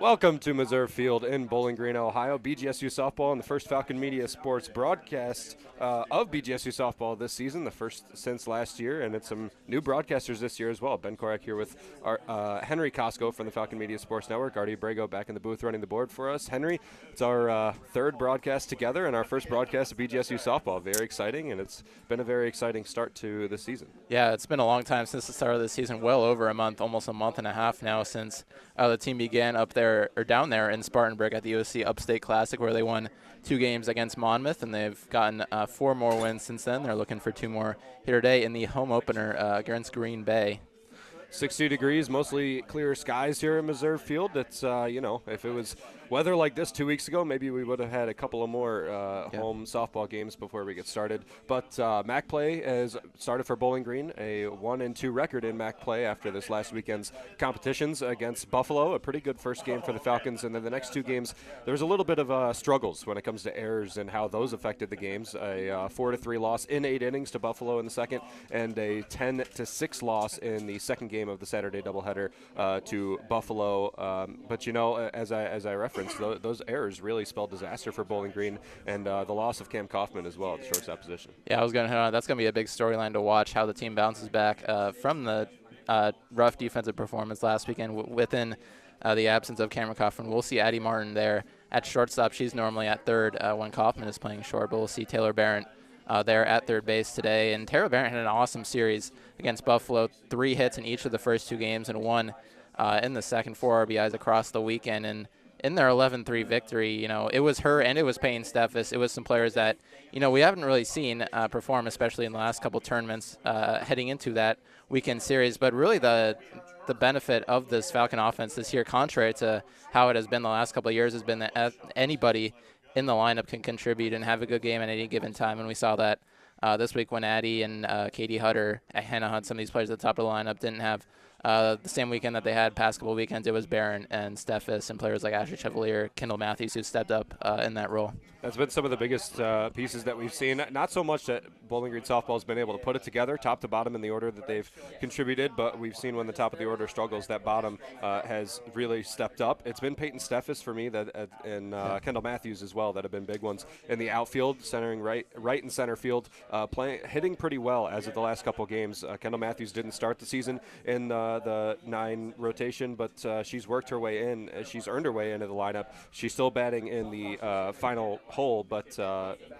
Welcome to Missouri Field in Bowling Green, Ohio. BGSU softball and the first Falcon Media Sports broadcast of BGSU softball this season, the first since last year, and it's some new broadcasters this year as well. Ben Korek here with our Henry Costco from the Falcon Media Sports Network. Artie Brago back in the booth running the board for us. Henry, it's our third broadcast together and our first broadcast of BGSU softball. Very exciting, and it's been a very exciting start to the season. Yeah, it's been a long time since the start of the season, well over a month, almost a month and a half now since the team began up there or down there in Spartanburg at the OC Upstate Classic, where they won 2 games against Monmouth, and they've gotten 4 more wins since then. They're looking for 2 more here today in the home opener against Green Bay. 60 degrees, mostly clear skies here at Missouri Field. It's, if it was weather like this 2 weeks ago, maybe we would have had a couple of more home softball games before we get started. But MAC play has started for Bowling Green, a 1-2 record in MAC play after this last weekend's competitions against Buffalo. A pretty good first game for the Falcons. And then the next 2 games, there was a little bit of struggles when it comes to errors and how those affected the games. A 4-3 loss in 8 innings to Buffalo in the second, and a 10-6 loss in the second game of the Saturday doubleheader to Buffalo. But as I referenced, those errors really spelled disaster for Bowling Green, and the loss of Cam Kaufman as well at the shortstop position. Yeah, I was going to. That's going to be a big storyline to watch, how the team bounces back from the rough defensive performance last weekend within the absence of Cameron Kaufman. We'll see Addie Martin there at shortstop. She's normally at third when Kaufman is playing short, but we'll see Taylor Barrett there at third base today. And Taylor Barrett had an awesome series against Buffalo, 3 hits in each of the first 2 games and 1 in the second, 4 RBIs across the weekend. And in their 11-3 victory, it was her and it was Payne Steffes. It was some players that, we haven't really seen perform, especially in the last couple tournaments heading into that weekend series. But really the benefit of this Falcon offense this year, contrary to how it has been the last couple of years, has been that anybody in the lineup can contribute and have a good game at any given time. And we saw that this week when Addie and Katie Hutter, Hannah Hunt, some of these players at the top of the lineup didn't have the same weekend that they had past couple weekends. It was Barron and Steffes and players like Ashley Chevalier, Kendall Matthews, who stepped up in that role. That's been some of the biggest pieces that we've seen. Not so much that Bowling Green softball has been able to put it together, top to bottom in the order that they've contributed, but we've seen when the top of the order struggles, that bottom has really stepped up. It's been Peyton Steffes for me and Kendall Matthews as well that have been big ones in the outfield, centering right and center field, hitting pretty well as of the last couple games. Kendall Matthews didn't start the season in the 9 rotation, but she's worked her way in. She's earned her way into the lineup. She's still batting in the final hole, but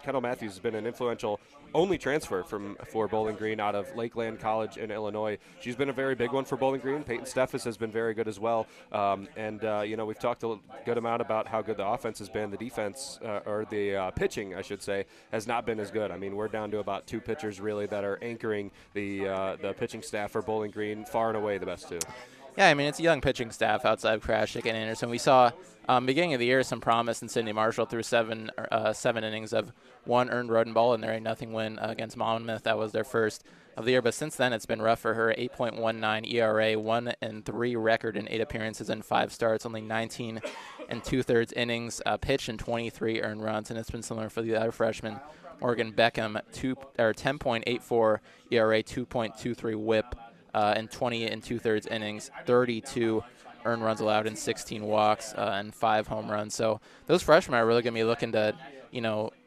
Kendall Matthews has been an influential only transfer for Bowling Green out of Lakeland College in Illinois. She's been a very big one for Bowling Green. Peyton Steffes has been very good as well. We've talked a good amount about how good the offense has been. The defense, or the pitching, I should say, has not been as good. I mean, we're down to about 2 pitchers really that are anchoring the pitching staff for Bowling Green, far and away the best 2. Yeah, I mean, it's a young pitching staff outside of Krashik and Anderson. We saw beginning of the year some promise in Sydney Marshall through 7 innings of 1 earned run ball and their 8-0 win against Monmouth. That was their first of the year, but since then it's been rough for her. 8.19 ERA, 1-3 record in 8 appearances and 5 starts, only 19 2/3 innings pitched and 23 earned runs, and it's been similar for the other freshman, Morgan Beckham, 10.84 ERA, 2.23 WHIP. In 20 2/3 innings, 32 earned runs allowed and 16 walks and 5 home runs. So those freshmen are really going to be looking to,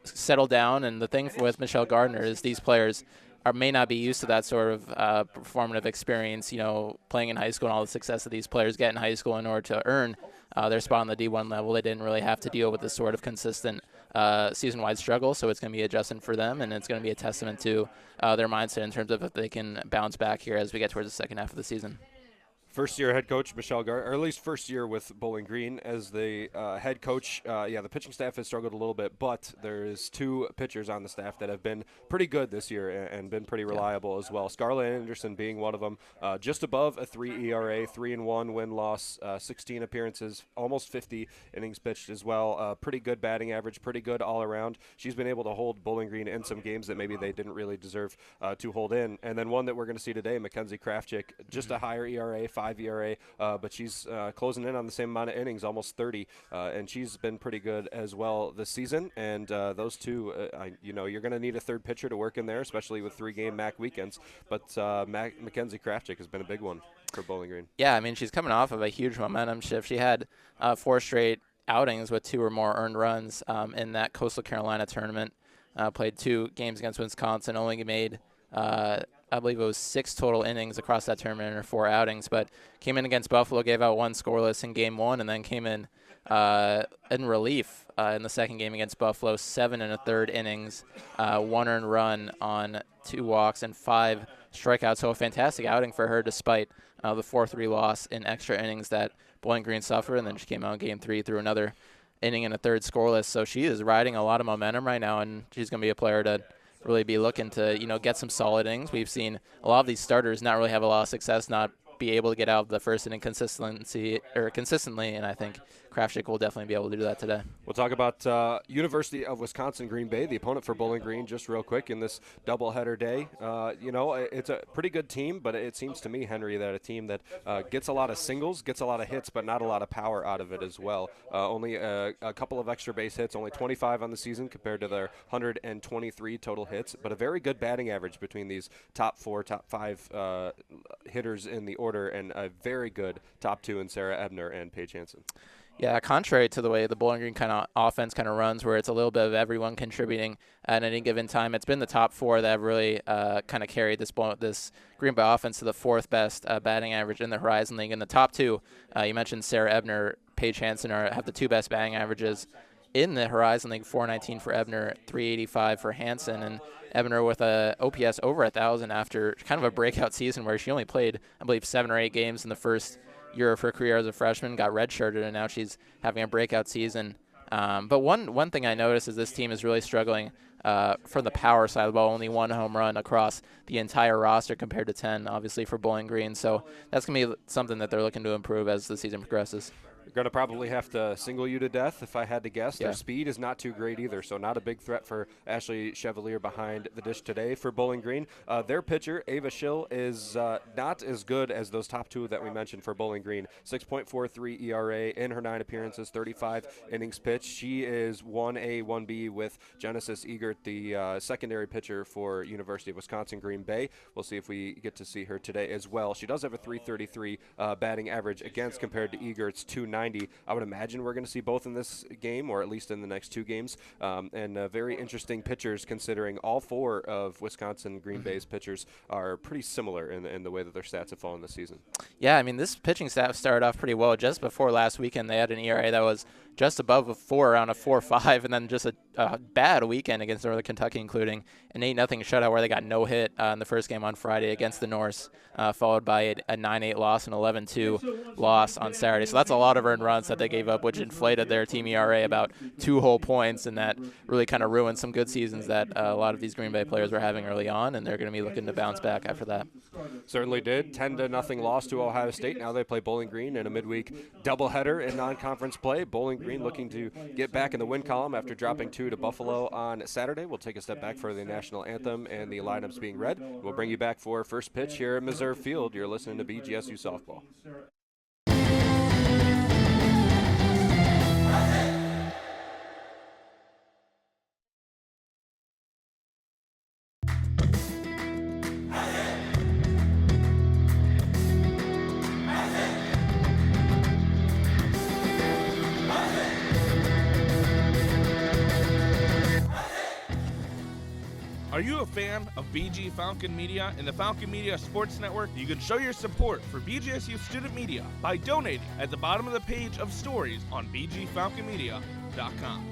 settle down. And the thing with Michelle Gardner is these players may not be used to that sort of performative experience, playing in high school and all the success that these players get in high school in order to earn their spot on the D1 level. They didn't really have to deal with this sort of consistent season-wide struggle, so it's going to be adjusting for them, and it's going to be a testament to their mindset in terms of if they can bounce back here as we get towards the second half of the season. First-year head coach Michelle Gardner, or at least first year with Bowling Green as the head coach. The pitching staff has struggled a little bit, but there's 2 pitchers on the staff that have been pretty good this year and been pretty reliable as well. Scarlett Anderson being one of them, just above a 3 ERA, 3-1 win-loss, 16 appearances, almost 50 innings pitched as well. Pretty good batting average, pretty good all around. She's been able to hold Bowling Green in some games that maybe they didn't really deserve to hold in. And then one that we're going to see today, Mackenzie Krafchick, just a higher ERA, 2.5 ERA, but she's closing in on the same amount of innings, almost 30, and she's been pretty good as well this season. And those two, you're going to need a third pitcher to work in there, especially with 3-game MAC weekends. But Mackenzie Krafchick has been a big one for Bowling Green. Yeah, I mean, she's coming off of a huge momentum shift. She had 4 straight outings with 2 or more earned runs in that Coastal Carolina tournament. Played 2 games against Wisconsin, only made, I believe it was 6 total innings across that tournament in her 4 outings, but came in against Buffalo, gave out 1 scoreless in game 1, and then came in relief in the second game against Buffalo, 7 1/3 innings, 1 earned run on 2 walks and 5 strikeouts. So a fantastic outing for her despite the 4-3 loss in extra innings that Bowling Green suffered, and then she came out in game 3 through another inning and a third scoreless. So she is riding a lot of momentum right now, and she's going to be a player to really be looking to, get some solid innings. We've seen a lot of these starters not really have a lot of success, not be able to get out of the first inning consistently, and I think Krafchick will definitely be able to do that today. We'll talk about University of Wisconsin-Green Bay, the opponent for Bowling Green, just real quick in this doubleheader day. It's a pretty good team, but it seems to me, Henry, that a team that gets a lot of singles, gets a lot of hits, but not a lot of power out of it as well. Only a couple of extra base hits, only 25 on the season compared to their 123 total hits, but a very good batting average between these top 4, top 5 hitters in the order, and a very good top 2 in Sarah Ebner and Paige Hansen. Yeah, contrary to the way the Bowling Green kind of offense kind of runs, where it's a little bit of everyone contributing at any given time, it's been the top 4 that have really kind of carried this Green Bay offense to the 4th best batting average in the Horizon League. And the top 2, you mentioned Sarah Ebner, Paige Hansen have the 2 best batting averages in the Horizon League, 419 for Ebner, 385 for Hansen. And Ebner with a OPS over 1,000 after kind of a breakout season where she only played, I believe, 7 or 8 games in the first year of her career as a freshman, got redshirted, and now she's having a breakout season. But one thing I noticed is this team is really struggling from the power side of the ball. Only 1 home run across the entire roster compared to 10, obviously, for Bowling Green. So that's going to be something that they're looking to improve as the season progresses. They're going to probably have to single you to death, if I had to guess. Yeah. Their speed is not too great either, so not a big threat for Ashley Chevalier behind the dish today for Bowling Green. Their pitcher, Ava Schill, is not as good as those top 2 that we mentioned for Bowling Green. 6.43 ERA in her 9 appearances, 35 innings pitched. She is 1A, 1B with Genesis Egert, the secondary pitcher for University of Wisconsin-Green Bay. We'll see if we get to see her today as well. She does have a 333 batting average against compared to Egert's 290. I would imagine we're going to see both in this game, or at least in the next 2 games. And very interesting pitchers, considering all 4 of Wisconsin Green Bay's pitchers are pretty similar in the way that their stats have fallen this season. Yeah, I mean, this pitching staff started off pretty well. Just before last weekend, they had an ERA that was just above a 4, around a 4.5, and then just a bad weekend against Northern Kentucky, including an 8-0 shutout where they got no hit in the first game on Friday against the Norse, followed by a 9-8 loss and 11-2 loss on Saturday. So that's a lot of earned runs that they gave up, which inflated their team ERA about 2 whole points, and that really kind of ruined some good seasons that a lot of these Green Bay players were having early on, and they're going to be looking to bounce back after that. Certainly did. 10-0 loss to Ohio State. Now they play Bowling Green in a midweek doubleheader in non-conference play. Bowling Green looking to get back in the win column after dropping 2 to Buffalo on Saturday. We'll take a step back for the national anthem and the lineups being read. We'll bring you back for first pitch here at Missouri Field. You're listening to BGSU Softball. Are you a fan of BG Falcon Media and the Falcon Media Sports Network? You can show your support for BGSU Student Media by donating at the bottom of the page of stories on bgfalconmedia.com.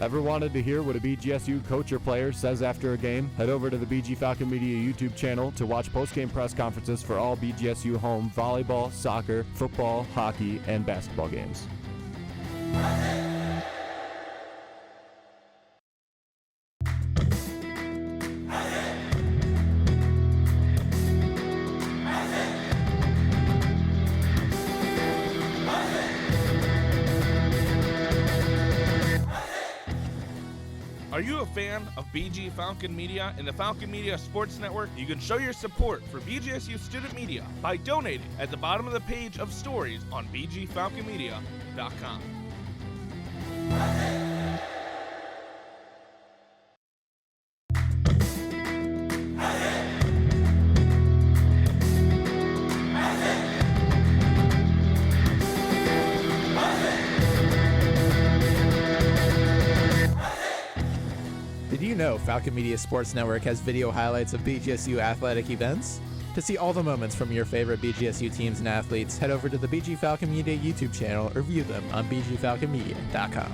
Ever wanted to hear what a BGSU coach or player says after a game? Head over to the BG Falcon Media YouTube channel to watch post-game press conferences for all BGSU home volleyball, soccer, football, hockey, and basketball games. Are you a fan of BG Falcon Media and the Falcon Media Sports Network? You can show your support for BGSU student media by donating at the bottom of the page of stories on bgfalconmedia.com. Did you know Falcon Media Sports Network has video highlights of BGSU athletic events? To see all the moments from your favorite BGSU teams and athletes, head over to the BG Falcon Media YouTube channel or view them on bgfalconmedia.com.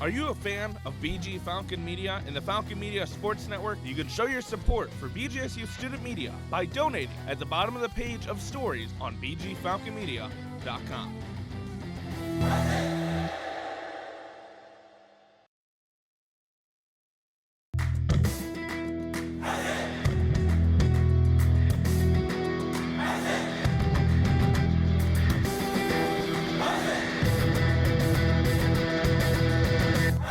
Are you a fan of BG Falcon Media and the Falcon Media Sports Network? You can show your support for BGSU student media by donating at the bottom of the page of stories on bgfalconmedia.com.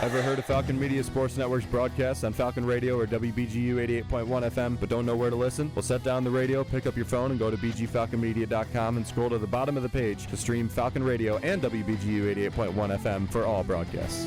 Ever heard of Falcon Media Sports Network's broadcasts on Falcon Radio or WBGU 88.1 FM but don't know where to listen? Well, set down the radio, pick up your phone, and go to bgfalconmedia.com and scroll to the bottom of the page to stream Falcon Radio and WBGU 88.1 FM for all broadcasts.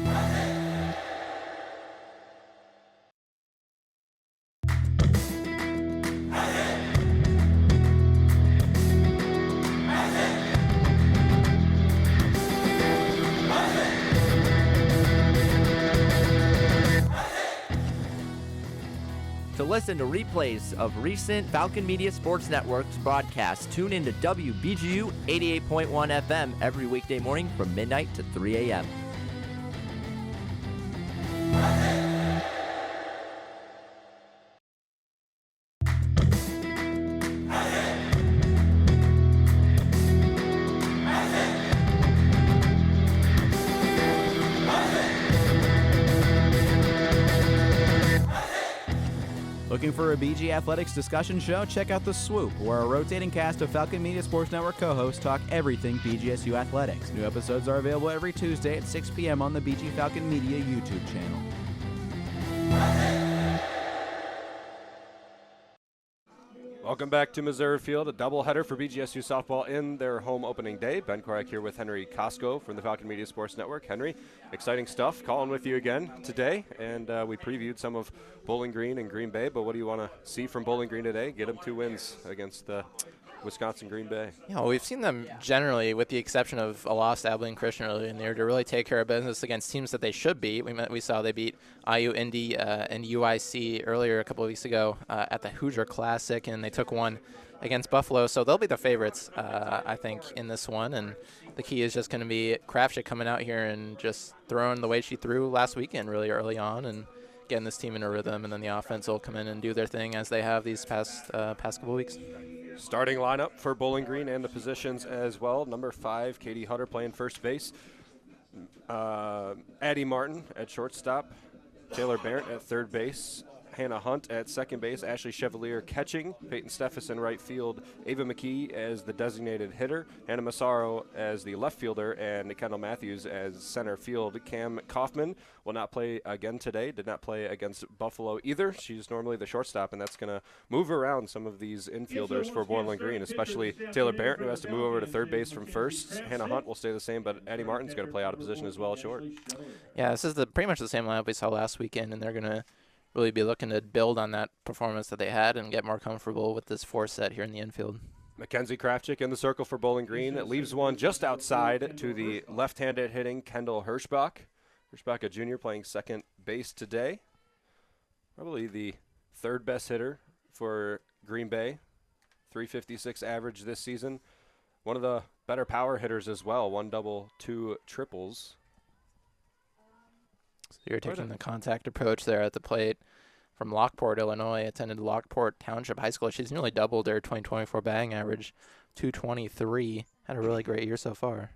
To listen to replays of recent Falcon Media Sports Network's broadcasts, tune into WBGU 88.1 FM every weekday morning from midnight to 3 a.m. Looking for a BG Athletics discussion show? Check out The Swoop, where a rotating cast of Falcon Media Sports Network co-hosts talk everything BGSU athletics. New episodes are available every Tuesday at 6 p.m. on the BG Falcon Media YouTube channel. Welcome back to Missouri Field, a doubleheader for BGSU softball in their home opening day. Ben Korak here with Henry Costco from the Falcon Media Sports Network. Henry, exciting stuff. Calling with you again today, and we previewed some of Bowling Green and Green Bay, but what do you want to see from Bowling Green today? Get them 2 wins against Wisconsin Green Bay. Yeah, well, we've seen them generally, with the exception of a loss to Abilene Christian earlier in the year, to really take care of business against teams that they should beat. We saw they beat IU, Indy, and UIC earlier a couple of weeks ago at the Hoosier Classic, and they took one against Buffalo. So they'll be the favorites, I think, in this one. And the key is just going to be Krafchick coming out here and just throwing the way she threw last weekend really early on and getting this team in a rhythm, and then the offense will come in and do their thing as they have these past couple of weeks. Starting lineup for Bowling Green and the positions as well. Number 5, Katie Hutter playing first base. Addie Martin at shortstop. Taylor Barrett at third base. Hannah Hunt at second base, Ashley Chevalier catching, Peyton Steffes right field, Ava McKee as the designated hitter, Hannah Massaro as the left fielder, and Kendall Matthews as center field. Cam Kaufman will not play again today, did not play against Buffalo either. She's normally the shortstop, and that's going to move around some of these infielders for Bowling Green, especially Taylor Barrett, who has to move over to third base from first. Hannah Hunt will stay the same, but Addie Martin's going to play out of position as well short. Yeah, this is pretty much the same lineup we saw last weekend, and they're going to really be looking to build on that performance that they had and get more comfortable with this 4 set here in the infield. Mackenzie Krafchick in the circle for Bowling Green. It leaves one just outside to the left-handed hitting Kendall Hirschbach. Hirschbach, a junior, playing second base today. Probably the third best hitter for Green Bay. 356 average this season. One of the better power hitters as well. 1 double, 2 triples. So you're taking the contact approach there at the plate from Lockport, Illinois. Attended Lockport Township High School. She's nearly doubled her 2024 batting average, 223. Had a really great year so far.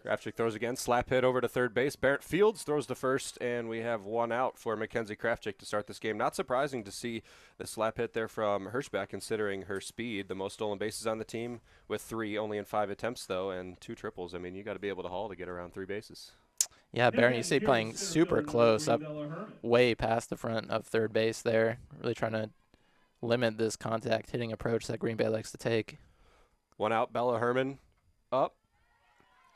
Krafchick throws again, slap hit over to third base. Barrett Fields throws the first, and we have one out for Mackenzie Krafchick to start this game. Not surprising to see the slap hit there from Hirschbach, considering her speed. The most stolen bases on the team with 3, only in 5 attempts, though, and 2 triples. I mean, you got to be able to haul to get around 3 bases. Yeah, Barron, you see playing super close, up way past the front of third base there, really trying to limit this contact hitting approach that Green Bay likes to take. One out, Bella Herman up.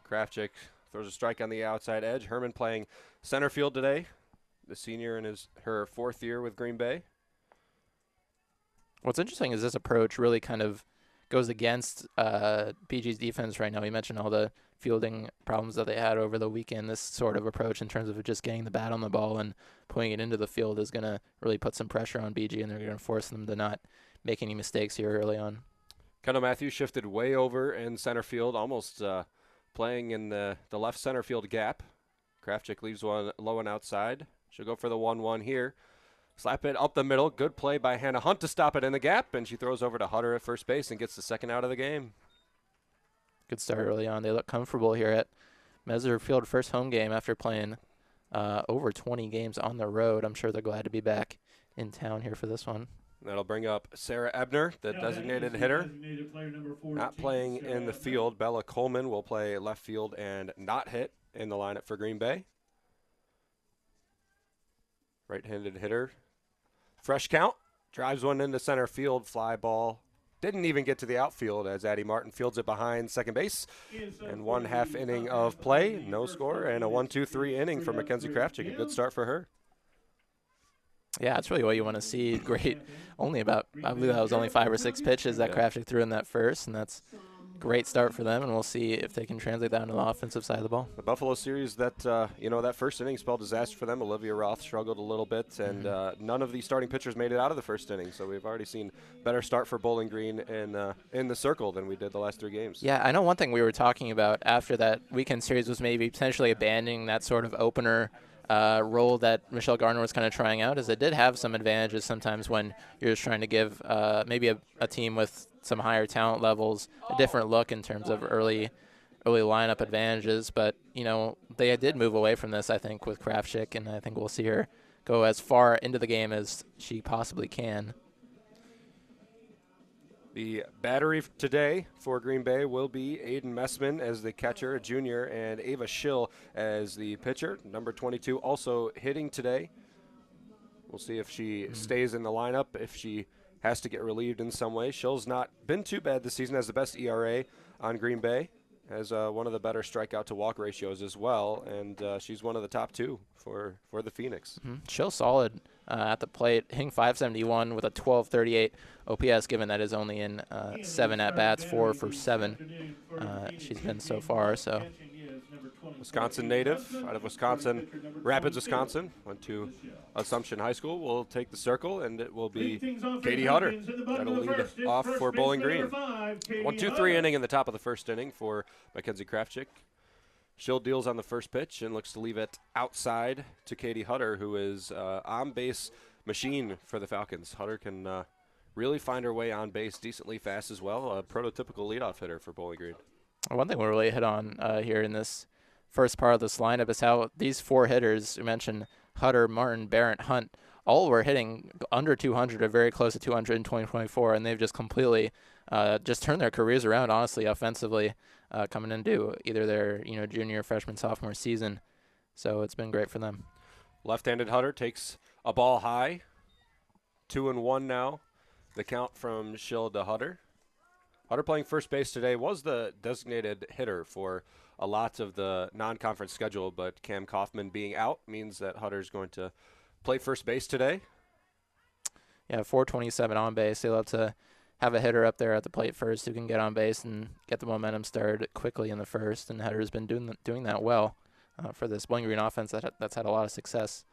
Krafchick throws a strike on the outside edge. Herman playing center field today, the senior in her 4th year with Green Bay. What's interesting is this approach really kind of goes against BG's defense right now. We mentioned all the fielding problems that they had over the weekend. This sort of approach in terms of just getting the bat on the ball and putting it into the field is going to really put some pressure on BG, and they're going to force them to not make any mistakes here early on. Kendall Matthews shifted way over in center field, almost playing in the left center field gap. Krafchick leaves one low and outside. She'll go for the 1-1 here. Slap it up the middle. Good play by Hannah Hunt to stop it in the gap, and she throws over to Hutter at first base and gets the second out of the game. Good start early on. They look comfortable here at Messer Field, first home game after playing over 20 games on the road. I'm sure they're glad to be back in town here for this one. That'll bring up Sarah Ebner, the designated hitter. Not playing in the field. Bella Coleman will play left field and not hit in the lineup for Green Bay. Right-handed hitter. Fresh count. Drives one into center field. Fly ball. Didn't even get to the outfield as Addie Martin fields it behind second base. And 1/2 inning of play. No score. And a 1-2-3 inning for Mackenzie Krafchick. A good start for her. Yeah, that's really what you want to see. Great. Only about, I believe that was only 5 or 6 pitches that Krafchick threw in that first, and that's a great start for them, and we'll see if they can translate that into the offensive side of the ball. The Buffalo series, that that first inning spelled disaster for them. Olivia Roth struggled a little bit, and none of the starting pitchers made it out of the first inning, so we've already seen better start for Bowling Green in the circle than we did the last 3 games. Yeah, I know one thing we were talking about after that weekend series was maybe potentially abandoning that sort of opener role that Michelle Gardner was kind of trying out, is it did have some advantages sometimes when you're just trying to give maybe a team with some higher talent levels a different look in terms of early lineup advantages. But, they did move away from this, I think, with Krafchick, and I think we'll see her go as far into the game as she possibly can. The battery today for Green Bay will be Aiden Messman as the catcher, a junior, and Ava Schill as the pitcher, number 22, also hitting today. We'll see if she stays in the lineup, if she has to get relieved in some way. Schill's not been too bad this season, has the best ERA on Green Bay, has one of the better strikeout to walk ratios as well, and she's one of the top 2 for the Phoenix. Schill's solid at the plate, hitting .571 with a 1238 OPS, given that is only in 7 at-bats, 4 for 7 she's been so far. So, Wisconsin native, out of Wisconsin, Rapids, Wisconsin, went to Assumption High School. Will take the circle, and it will be Katie Hutter. That'll lead off for Bowling Green. 1-2-3 inning in the top of the first inning for Mackenzie Krafchick. Schill deals on the first pitch and looks to leave it outside to Katie Hutter, who is on-base machine for the Falcons. Hutter can really find her way on base decently fast as well. A prototypical leadoff hitter for Bowling Green. One thing we'll really hit on here in this first part of this lineup is how these 4 hitters, we mentioned Hutter, Martin, Barrett, Hunt, all were hitting under 200 or very close to 200 in 2024, and they've just completely just turned their careers around, honestly, offensively, coming into either their junior, freshman, sophomore season. So it's been great for them. Left-handed Hutter takes a ball high. 2-1 now. The count from Schill to Hutter. Hutter playing first base today was the designated hitter for a lot of the non-conference schedule, but Cam Kaufman being out means that Hutter's going to play first base today. Yeah, 427 on base. They love to have a hitter up there at the plate first who can get on base and get the momentum started quickly in the first, and Hutter's been doing that well for this Bowling Green offense that's had a lot of success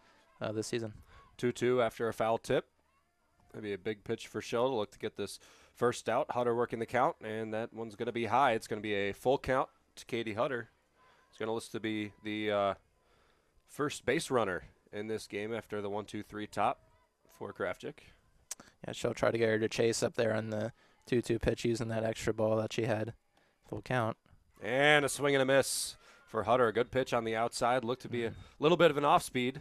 this season. 2-2 after a foul tip. Maybe a big pitch for Schill to look to get this first out. Hutter working the count, and that one's going to be high. It's going to be a full count to Katie Hutter. It's going to list to be the first base runner in this game after the 1-2-3 top for Krafchick. Yeah, she'll try to get her to chase up there on the 2-2 pitch using that extra ball that she had. Full count. And a swing and a miss for Hutter. A good pitch on the outside. Looked to be a little bit of an off-speed.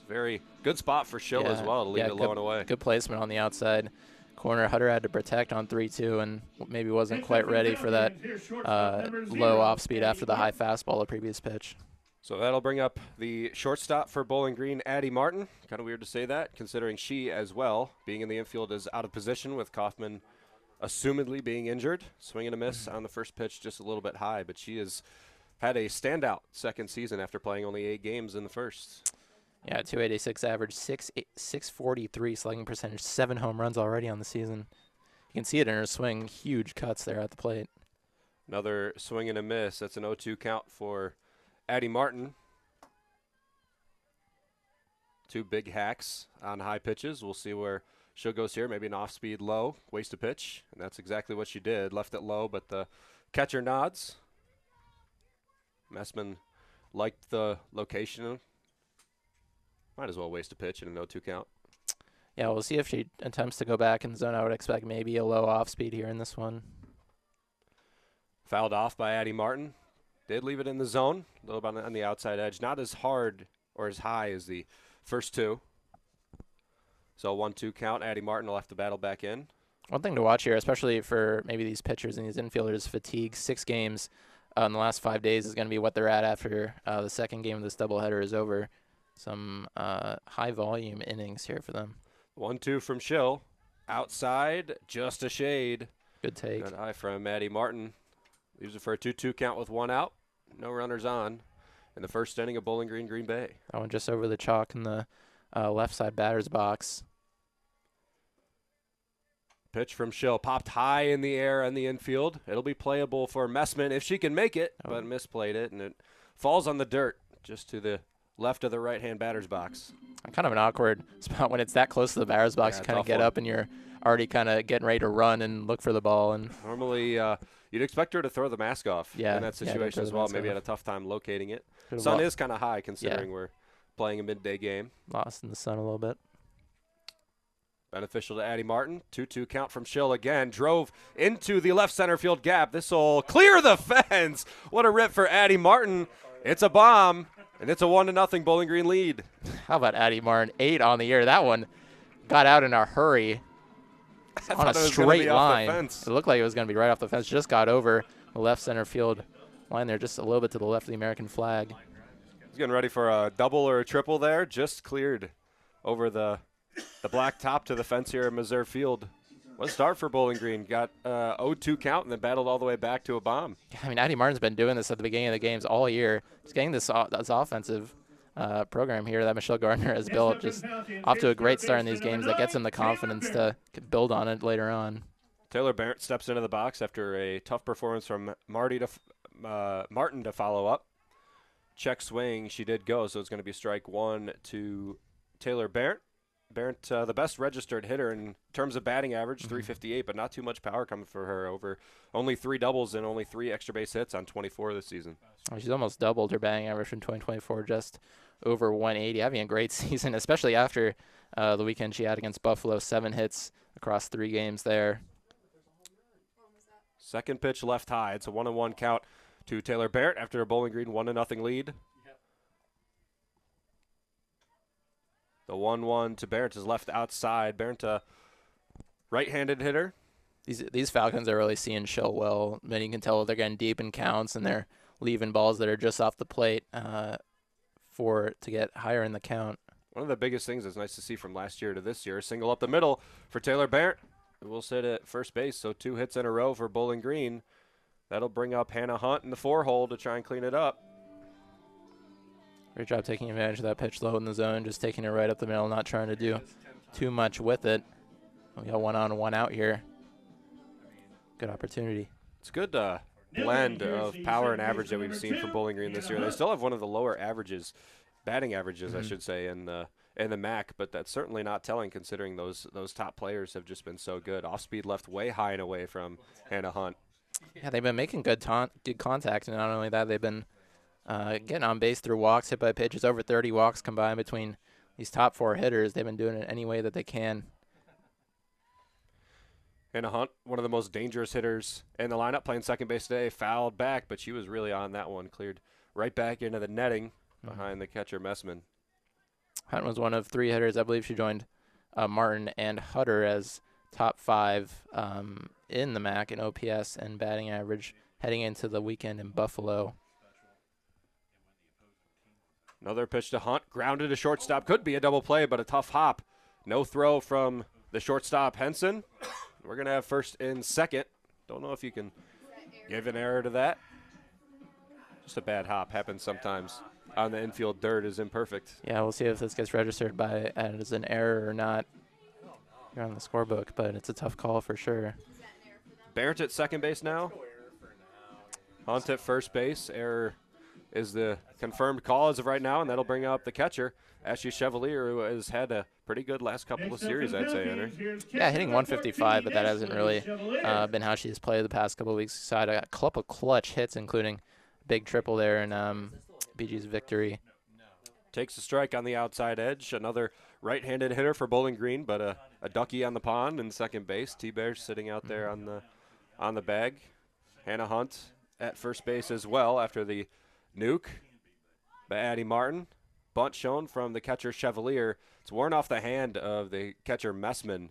Very good spot for Schill as well to leave it low and away. Good placement on the outside corner. Hutter had to protect on 3-2 and maybe wasn't quite ready for that low off-speed after the high fastball the previous pitch. So that'll bring up the shortstop for Bowling Green, Addie Martin. Kind of weird to say that, considering she as well, being in the infield, is out of position with Kaufman assumedly being injured. Swing and a miss on the first pitch, just a little bit high, but she has had a standout second season after playing only 8 games in the first. Yeah, 286 average, 643 slugging percentage, 7 home runs already on the season. You can see it in her swing, huge cuts there at the plate. Another swing and a miss. That's an 0-2 count for Addie Martin. 2 big hacks on high pitches. We'll see where Schill goes here. Maybe an off-speed low, waste a pitch. And that's exactly what she did. Left it low, but the catcher nods. Messman liked the location. Might as well waste a pitch in a 0-2 count. Yeah, we'll see if she attempts to go back in the zone. I would expect maybe a low off-speed here in this one. Fouled off by Addie Martin. Did leave it in the zone, a little bit on the outside edge. Not as hard or as high as the first 2. So 1-2 count. Addie Martin will have to battle back in. One thing to watch here, especially for maybe these pitchers and these infielders, fatigue. 6 games in the last 5 days is going to be what they're at after the second game of this doubleheader is over. Some high-volume innings here for them. 1-2 from Schill. Outside, just a shade. Good take. Good eye from Addie Martin. Leaves it for a 2-2 count with 1 out. No runners on in the first inning of Bowling Green, Green Bay. That one just over the chalk in the left side batter's box. Pitch from Schill. Popped high in the air in the infield. It'll be playable for Messman if she can make it, but misplayed it, and it falls on the dirt just to the left of the right-hand batter's box. Kind of an awkward spot when it's that close to the batter's box. Yeah, you kind of get up and you're already kind of getting ready to run and look for the ball. And normally you'd expect her to throw the mask off in that situation as well. Maybe had a tough time locating it. Sun is kind of high considering we're playing a midday game. Lost in the sun a little bit. Beneficial to Addie Martin. 2-2 count from Schill again. Drove into the left center field gap. This will clear the fence. What a rip for Addie Martin. It's a bomb, and it's a 1-0 Bowling Green lead. How about Addie Martin? 8 on the year. That one got out in a hurry. On a straight line. It looked like it was going to be right off the fence. Just got over the left center field line there, just a little bit to the left of the American flag. He's getting ready for a double or a triple there. Just cleared over the black top to the fence here at Missouri Field. What a start for Bowling Green. Got 0-2 count and then battled all the way back to a bomb. Yeah, I mean, Addie Martin's been doing this at the beginning of the games all year. Just getting this offensive program here that Michelle Gardner has built. Just off to a great start in these games that gets him the confidence to build on it later on. Taylor Barrett steps into the box after a tough performance from Martin to follow up. Check swing, she did go, so it's going to be strike 1 to Taylor Barrett. Barrett, the best registered hitter in terms of batting average, 358, but not too much power coming for her. Over only 3 doubles and only 3 extra base hits on 24 this season. She's almost doubled her batting average from 2024, just over 180. Having a great season, especially after the weekend she had against Buffalo. 7 hits across 3 games there. Second pitch left high. It's a 1-1 count to Taylor Barrett after a Bowling Green 1-0 lead. The 1-1 to Barrett is left outside. Barrett, right-handed hitter. These Falcons are really seeing Schill well. Then you can tell they're getting deep in counts and they're leaving balls that are just off the plate to get higher in the count. One of the biggest things that's nice to see from last year to this year, single up the middle for Taylor Barrett. We'll sit at first base, so 2 hits in a row for Bowling Green. That'll bring up Hannah Hunt in the 4-hole to try and clean it up. Great job taking advantage of that pitch low in the zone, just taking it right up the middle, not trying to do too much with it. We got 1 on, 1 out here. Good opportunity. It's a good blend of power and average that we've seen from Bowling Green this year. They still have one of the lower averages, batting averages, I should say, in the MAC, but that's certainly not telling considering those top players have just been so good. Off-speed left way high and away from Hannah Hunt. Yeah, they've been making good contact, and not only that, they've been getting on base through walks, hit by pitches, over 30 walks combined between these top 4 hitters. They've been doing it any way that they can. Hannah Hunt, one of the most dangerous hitters in the lineup, playing second base today, fouled back, but she was really on that one. Cleared right back into the netting behind the catcher, Messman. Hunt was one of 3 hitters. I believe she joined Martin and Hutter as top 5 in the MAC in OPS and batting average heading into the weekend in Buffalo. Another pitch to Hunt, grounded to shortstop. Could be a double play, but a tough hop. No throw from the shortstop, Henson. We're going to have first and second. Don't know if you can give an error to that. Just a bad hop. Happens sometimes. On the infield, dirt is imperfect. Yeah, we'll see if this gets registered as an error or not here on the scorebook, but it's a tough call for sure. Barrett at second base now. Hunt at first base. Error is the confirmed call as of right now, and that'll bring up the catcher, Ashley Chevalier, who has had a pretty good last couple of series, I'd say, Henry. Yeah, hitting 155, but that hasn't really been how she's played the past couple of weeks. Side a couple clutch hits, including big triple there in BG's victory. Takes a strike on the outside edge. Another right-handed hitter for Bowling Green, but a ducky on the pond in second base. T-Bears sitting out there on the bag. Hannah Hunt at first base as well after the nuke by Addie Martin. Bunt shown from the catcher Chevalier. It's worn off the hand of the catcher Messman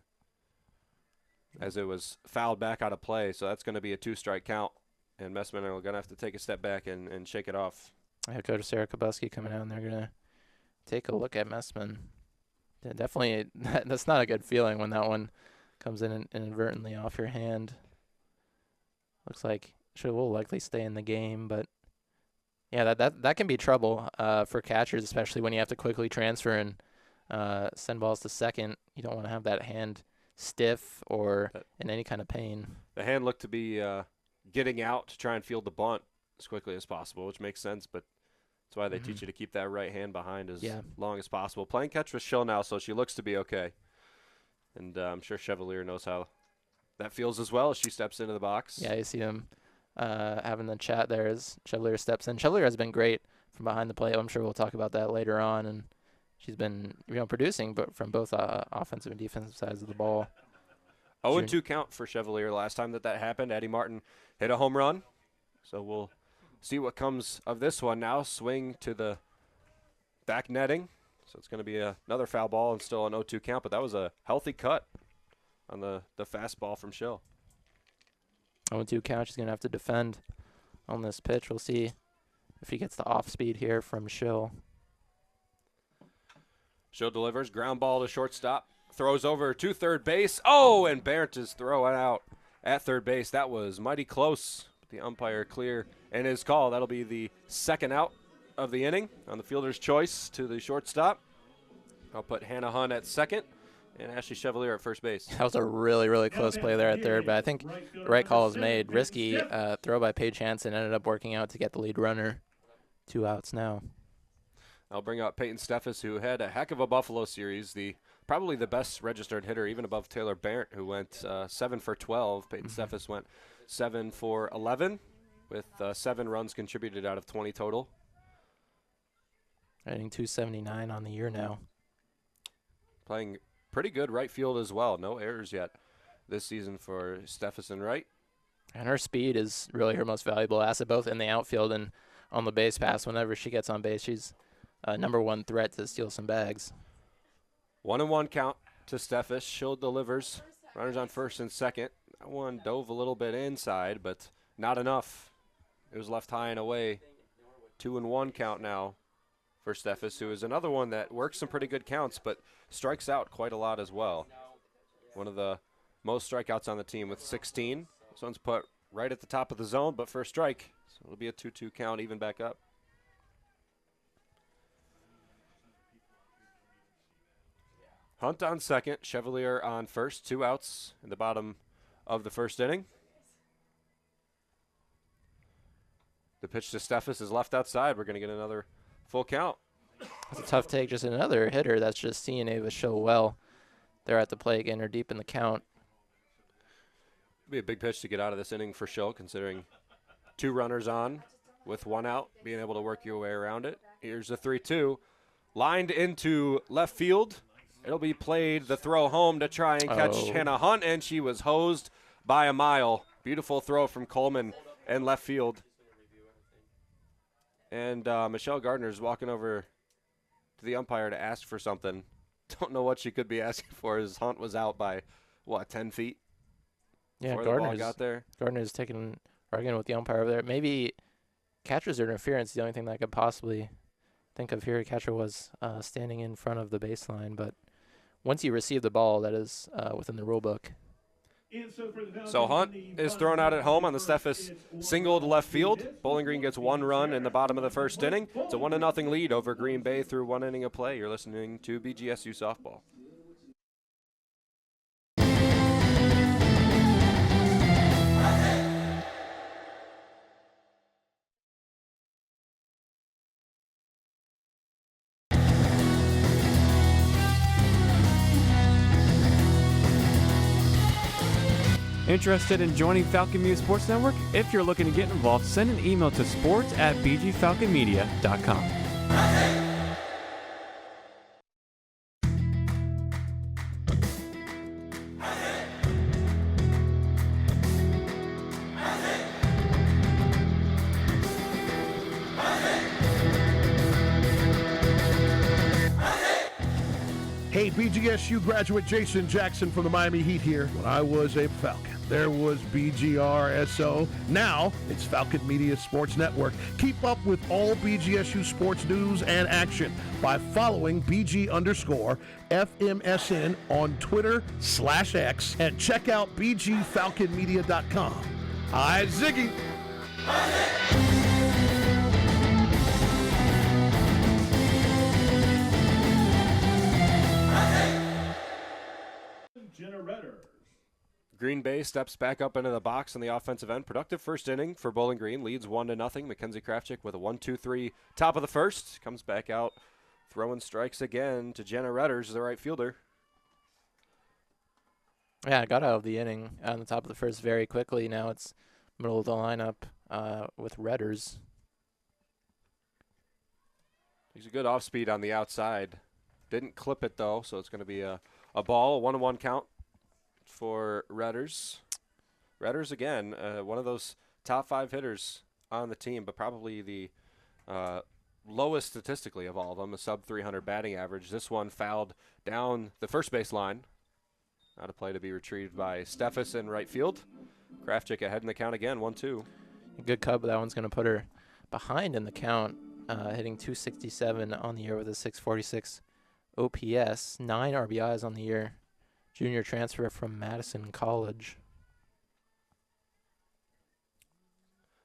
as it was fouled back out of play. So that's going to be a 2-strike count. And Messman are going to have to take a step back and shake it off. Head coach Sarah Kabuski coming out, and they're going to take a look at Messman. Yeah, definitely, that's not a good feeling when that one comes in inadvertently off your hand. Looks like she will likely stay in the game, but yeah, that can be trouble for catchers, especially when you have to quickly transfer and send balls to second. You don't want to have that hand stiff or in any kind of pain. The hand looked to be getting out to try and field the bunt as quickly as possible, which makes sense, but that's why they teach you to keep that right hand behind as long as possible. Playing catch with Schill now, so she looks to be okay. And I'm sure Chevalier knows how that feels as well as she steps into the box. Yeah, you see them having the chat there as Chevalier steps in. Chevalier has been great from behind the plate. I'm sure we'll talk about that later on. And she's been producing but from both offensive and defensive sides of the ball. 0-2 count for Chevalier last time that happened. Addie Martin hit a home run. So we'll see what comes of this one now. Swing to the back netting. So it's going to be another foul ball and still an 0-2 count, but that was a healthy cut on the fastball from Schill. 0-2 count. She's going to have to defend on this pitch. We'll see if he gets the off speed here from Schill. Schill delivers. Ground ball to shortstop. Throws over to third base. Oh, and Barrett is throwing out at third base. That was mighty close. The umpire clear in his call. That'll be the second out of the inning on the fielder's choice to the shortstop. I'll put Hannah Hunt at second and Ashley Chevalier at first base. That was a really, really close play there at third, but I think the right call was made. Risky throw by Paige Hansen ended up working out to get the lead runner. 2 outs now. I'll bring up Peyton Steffes, who had a heck of a Buffalo series, probably the best registered hitter, even above Taylor Barrett, who went 7 for 12. Peyton Steffes went 7 for 11 with 7 runs contributed out of 20 total. Hitting 279 on the year now. Playing pretty good right field as well. No errors yet this season for Steffes in right. And her speed is really her most valuable asset, both in the outfield and on the base pass. Whenever she gets on base, she's number 1 threat to steal some bags. 1-1 count to Steffes. Schill delivers. Runners on first and second. That one dove a little bit inside, but not enough. It was left high and away. 2-1 count now for Steffes, who is another one that works some pretty good counts, but strikes out quite a lot as well. One of the most strikeouts on the team with 16. This one's put right at the top of the zone, but for a strike. So it'll be a 2-2 count, even back up. Hunt on second, Chevalier on first. 2 outs in the bottom of the first inning. The pitch to Steffes is left outside. We're going to get another full count. That's a tough take. Just another hitter that's just seeing Ava Schill well. They're at the plate, getting her deep in the count. It'll be a big pitch to get out of this inning for Schill, considering 2 runners on with 1 out, being able to work your way around it. Here's the 3-2. Lined into left field. It'll be played the throw home to try and catch Oh. Hannah Hunt, and she was hosed by a mile. Beautiful throw from Coleman in left field. And Michelle Gardner's walking over to the umpire to ask for something. Don't know what she could be asking for, as Hunt was out by, 10 feet Yeah, before the ball got there. Gardner's arguing with the umpire over there. Maybe catcher's interference is the only thing that I could possibly think of here. Catcher was standing in front of the baseline, but once you receive the ball, that is within the rule book. So Hunt is thrown out at home on the Steffes single to left field. Bowling Green gets 1 run in the bottom of the first inning. It's a 1-0 lead over Green Bay through 1 inning of play. You're listening to BGSU Softball. Interested in joining Falcon Media Sports Network? If you're looking to get involved, send an email to sports@bgfalconmedia.com. Hey, BGSU graduate Jason Jackson from the Miami Heat here. When I was a Falcon, there was BGRSO. Now it's Falcon Media Sports Network. Keep up with all BGSU sports news and action by following BG_FMSN on Twitter/X and check out BGFalconMedia.com. Hi, Ziggy. Green Bay steps back up into the box on the offensive end. Productive first inning for Bowling Green. Leads 1-0. Mackenzie Kravchuk with a 1-2-3 top of the first. Comes back out, throwing strikes again to Jenna Redders, the right fielder. Yeah, got out of the inning on the top of the first very quickly. Now it's middle of the lineup with Redders. He's a good off speed on the outside. Didn't clip it though, so it's going to be a ball, a 1-1 count for Redders. Redders again, one of those top 5 hitters on the team, but probably the lowest statistically of all of them, a sub 300 batting average. This one fouled down the first base line. Out of play to be retrieved by Steffes in right field. Kravchuk ahead in the count again, 1-2. A good cut, but that one's going to put her behind in the count, hitting 267 on the year with a 646 OPS, 9 RBIs on the year. Junior transfer from Madison College.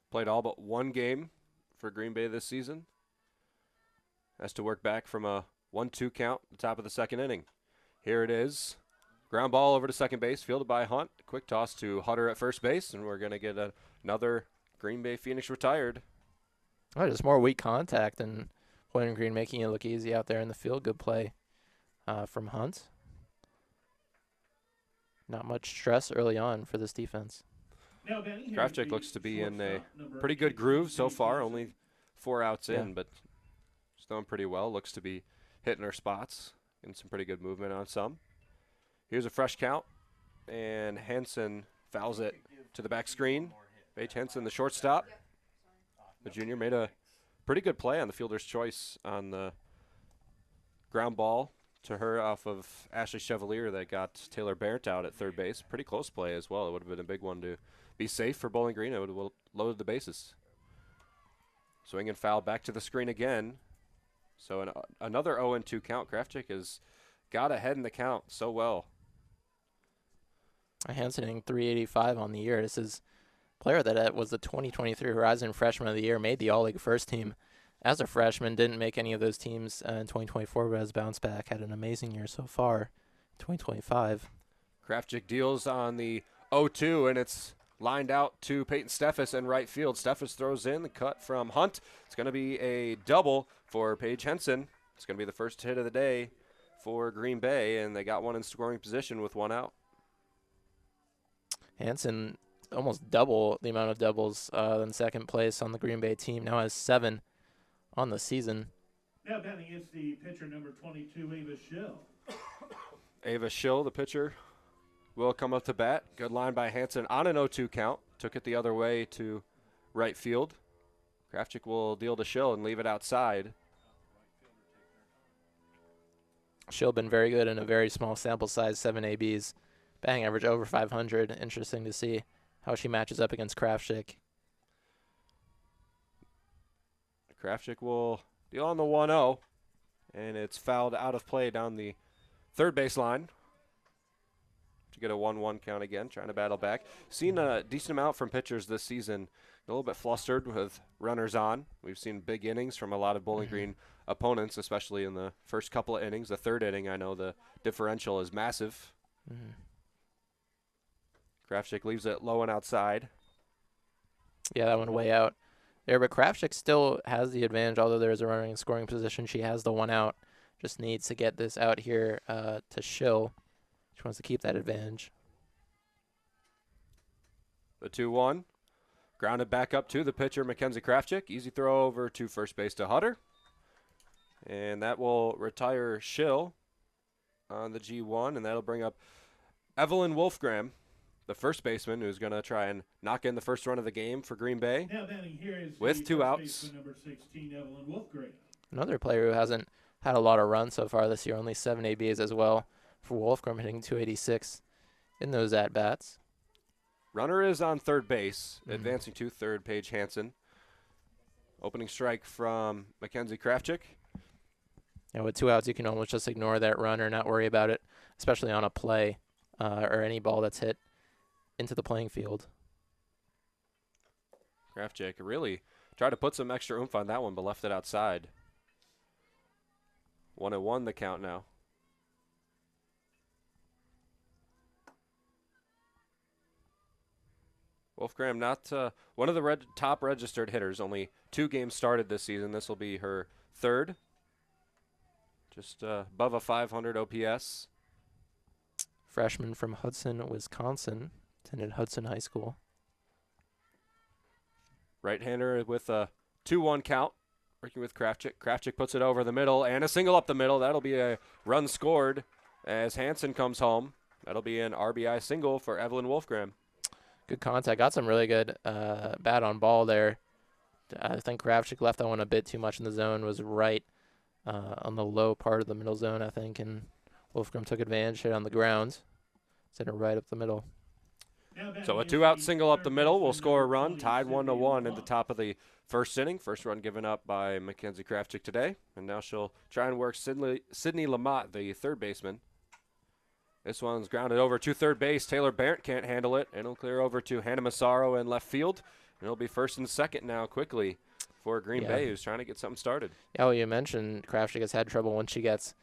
Played all but 1 game for Green Bay this season. Has to work back from a 1-2 count at the top of the second inning. Here it is. Ground ball over to second base, fielded by Hunt. Quick toss to Hutter at first base, and we're going to get another Green Bay Phoenix retired. Oh, just more weak contact and Bowling Green making it look easy out there in the field. Good play from Hunt. Not much stress early on for this defense. Kravchuk looks to be in a pretty good groove so far, only 4 outs in, but he's throwing pretty well. Looks to be hitting her spots, and some pretty good movement on some. Here's a fresh count, and Henson fouls it to the back screen. Paige Henson, the shortstop. The junior made a pretty good play on the fielder's choice on the ground ball to her off of Ashley Chevalier that got Taylor Barrett out at third base. Pretty close play as well. It would have been a big one to be safe for Bowling Green. It would have loaded the bases. Swing and foul back to the screen again. So another 0-2 count. Kravchuk has got ahead in the count so well. Hansen hitting 385 on the year. This is a player that was the 2023 Horizon Freshman of the Year, made the All-League first team as a freshman, didn't make any of those teams in 2024, but has bounced back, had an amazing year so far, 2025. Kravchuk deals on the 0-2, and it's lined out to Peyton Steffes in right field. Steffes throws in the cut from Hunt. It's going to be a double for Paige Henson. It's going to be the first hit of the day for Green Bay, and they got one in scoring position with 1 out. Hansen almost double the amount of doubles than second place on the Green Bay team. Now has 7 on the season. Now batting is the pitcher number 22, Ava Schill. Ava Schill, the pitcher, will come up to bat. Good line by Hansen on an 0-2 count. Took it the other way to right field. Krafchick will deal to Schill and leave it outside. Schill been very good in a very small sample size, 7 ABs. Batting average over 500. Interesting to see how she matches up against Krafchick. Krafchick will deal on the 1-0, and it's fouled out of play down the third base line to get a 1-1 count again, trying to battle back. Seen a decent amount from pitchers this season, a little bit flustered with runners on. We've seen big innings from a lot of Bowling Green opponents, especially in the first couple of innings. The third inning, I know the differential is massive. Krafchick leaves it low and outside. Yeah, that one way out there, but Krafchick still has the advantage, although there's a runner in scoring position. She has the one out. Just needs to get this out here to Schill. She wants to keep that advantage. The 2-1. Grounded back up to the pitcher, Mackenzie Krafchick. Easy throw over to first base to Hutter. And that will retire Schill on the G1, and that'll bring up Evelyn Wolfgram, the first baseman, who's going to try and knock in the first run of the game for Green Bay with 2 outs. Number 16, Evelyn Wolfgram. Another player who hasn't had a lot of runs so far this year, only 7 ABs as well for Wolfgram, hitting 286 in those at-bats. Runner is on third base, advancing to third, Paige Hansen. Opening strike from Mackenzie Krafchick. Yeah, with 2 outs, you can almost just ignore that runner, not worry about it, especially on a play or any ball that's hit into the playing field. Krafchick really tried to put some extra oomph on that one, but left it outside. 1-1 the count now. Wolfgram not one of the top registered hitters. Only 2 games started this season. This will be her third. Just above a 500 OPS. Freshman from Hudson, Wisconsin. Attended Hudson High School. Right-hander with a 2-1 count. Working with Krafchick. Krafchick puts it over the middle and a single up the middle. That'll be a run scored as Hansen comes home. That'll be an RBI single for Evelyn Wolfgram. Good contact. Got some really good bat on ball there. I think Krafchick left that one a bit too much in the zone. Was right on the low part of the middle zone, I think, and Wolfgram took advantage, hit on the ground. Sent it right up the middle. So a 2-out single up the middle will score a run, tied 1-1 at the top of the first inning. First run given up by Mackenzie Krafchick today. And now she'll try and work Sydney Lamott, the third baseman. This one's grounded over to third base. Taylor Barrett can't handle it. And it'll clear over to Hannah Massaro in left field. And it'll be first and second now quickly for Green Bay, who's trying to get something started. Yeah, well, you mentioned Krafchick has had trouble once she gets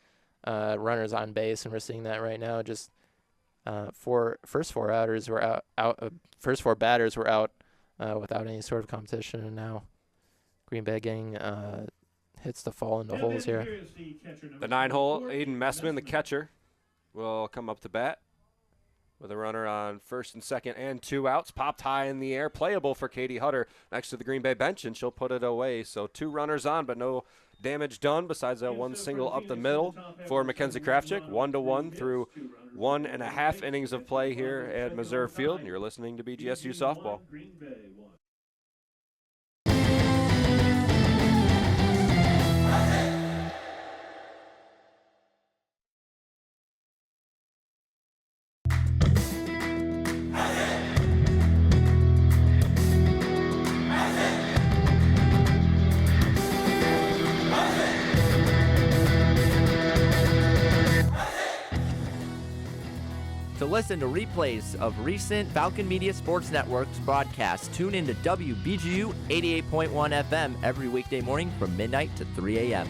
runners on base, and we're seeing that right now. Just first four batters were out without any sort of competition, and now Green Bay getting hits to fall into holes here. The 9-hole, Aiden Messman, the catcher, will come up to bat with a runner on first and second and 2 outs. Popped high in the air, playable for Katie Hutter next to the Green Bay bench, and she'll put it away. So 2 runners on, but no damage done besides that 1 single up the middle for Mackenzie Krafchick. 1-1 through 1.5 innings of play here at Missouri Field. And you're listening to BGSU Softball. To listen to replays of recent Falcon Media Sports Network's broadcasts, tune into WBGU 88.1 FM every weekday morning from midnight to 3 a.m.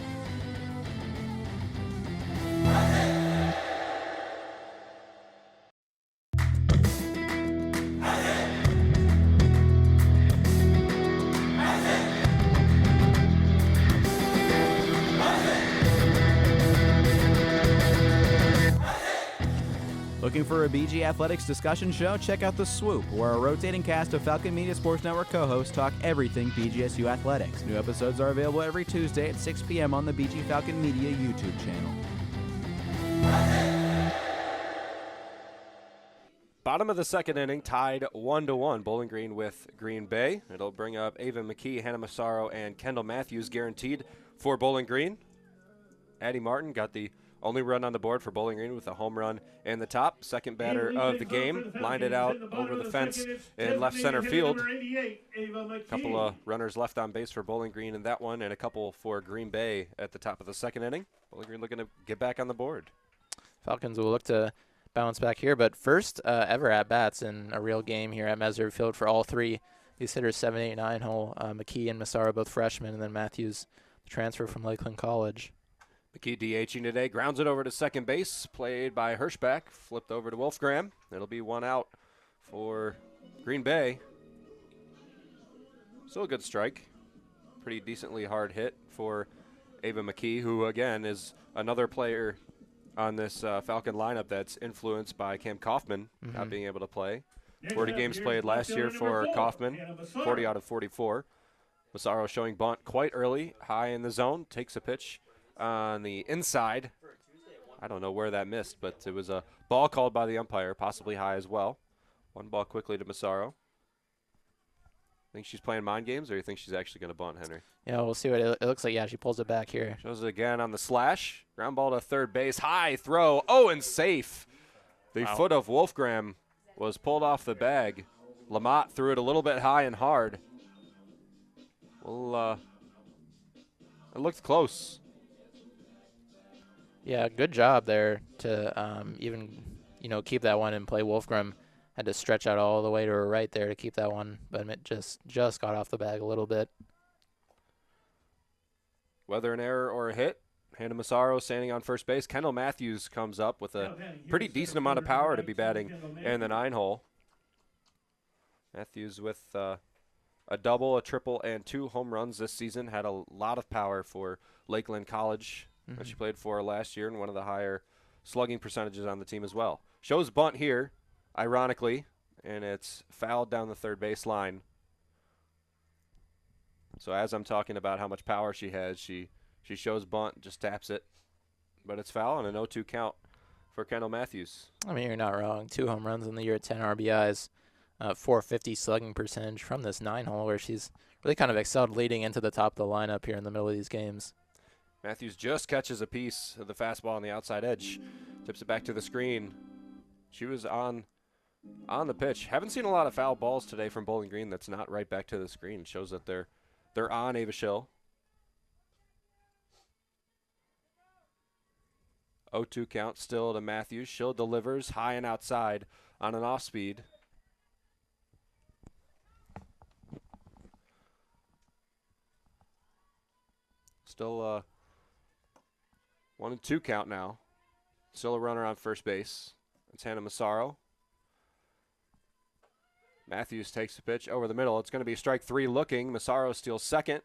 Looking for a BG Athletics discussion show? Check out The Swoop, where a rotating cast of Falcon Media Sports Network co-hosts talk everything BGSU athletics. New episodes are available every Tuesday at 6 p.m. on the BG Falcon Media YouTube channel. Bottom of the second inning, tied 1-1. Bowling Green with Green Bay. It'll bring up Ava McKee, Hannah Massaro, and Kendall Matthews guaranteed for Bowling Green. Addie Martin got the only run on the board for Bowling Green with a home run in the top. Second batter of the game, lined it out over the fence in left center field. A couple of runners left on base for Bowling Green in that one, and a couple for Green Bay at the top of the second inning. Bowling Green looking to get back on the board. Falcons will look to bounce back here, but first ever at-bats in a real game here at Messer Field for all three. These hitters 7, 8, 9 hole. McKee and Massaro both freshmen, and then Matthews, the transfer from Lakeland College. McKee DHing today, grounds it over to second base, played by Hirschbach, flipped over to Wolfgram. It'll be one out for Green Bay. Still a good strike. Pretty decently hard hit for Ava McKee, who again is another player on this Falcon lineup that's influenced by Cam Kaufman not being able to play. 40 games played last year for Kaufman, 40 out of 44. Massaro showing bunt quite early, high in the zone, takes a pitch on the inside. I don't know where that missed, but it was a ball called by the umpire, possibly high as well. One ball quickly to Massaro. Think she's playing mind games, or you think she's actually going to bunt, Henry? Yeah, we'll see what it looks like. Yeah, she pulls it back here. Shows it again on the slash. Ground ball to third base. High throw. Oh, and safe. The foot of Wolfgram was pulled off the bag. Lamott threw it a little bit high and hard. Well, it looked close. Yeah, good job there to even, keep that one in play. Wolfgram had to stretch out all the way to her right there to keep that one, but it just got off the bag a little bit. Whether an error or a hit, Hannah Massaro standing on first base. Kendall Matthews comes up with a pretty decent amount of power to be batting in the 9-hole. Matthews with a double, a triple, and 2 home runs this season. Had a lot of power for Lakeland College that she played for last year, and one of the higher slugging percentages on the team as well. Shows bunt here, ironically, and it's fouled down the third base line. So as I'm talking about how much power she has, she shows bunt, just taps it. But it's foul and an 0-2 count for Kendall Matthews. I mean, you're not wrong. 2 home runs in the year, 10 RBIs, 450 slugging percentage from this 9-hole, where she's really kind of excelled leading into the top of the lineup here in the middle of these games. Matthews just catches a piece of the fastball on the outside edge, tips it back to the screen. She was on the pitch. Haven't seen a lot of foul balls today from Bowling Green that's not right back to the screen. Shows that they're on Ava Schill. 0-2 count still to Matthews. Schill delivers high and outside on an off speed. Still 1-2 count now. Still a runner on first base. It's Hannah Massaro. Matthews takes the pitch over the middle. It's going to be strike 3 looking. Massaro steals second.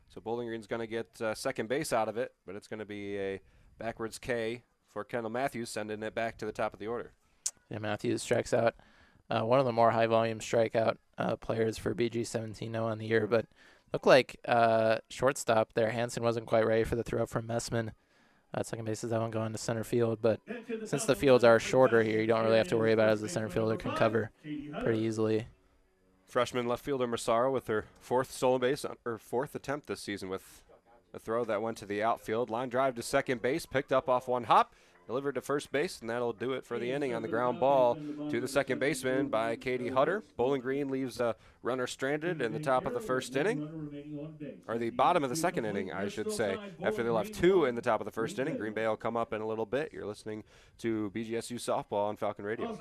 So Bowling Green's going to get second base out of it, but it's going to be a backwards K for Kendall Matthews, sending it back to the top of the order. Yeah, Matthews strikes out one of the more high-volume strikeout players for BG17 on the year, but looked like shortstop there. Hansen wasn't quite ready for the throw from Messman. Second base is that one going to center field, but since the fields are shorter here, you don't really have to worry about it, as the center fielder can cover pretty easily. Freshman left fielder Massaro with her 4th stolen base, or 4th attempt this season, with a throw that went to the outfield. Line drive to second base, picked up off one hop, delivered to first base, and that'll do it for the inning on the ground ball to the second baseman by Katie Hutter. Bowling Green leaves a runner stranded in the top of the first inning, or the bottom of the second inning, I should say. After they left 2 in the top of the first inning, Green Bay will come up in a little bit. You're listening to BGSU Softball on Falcon Radio.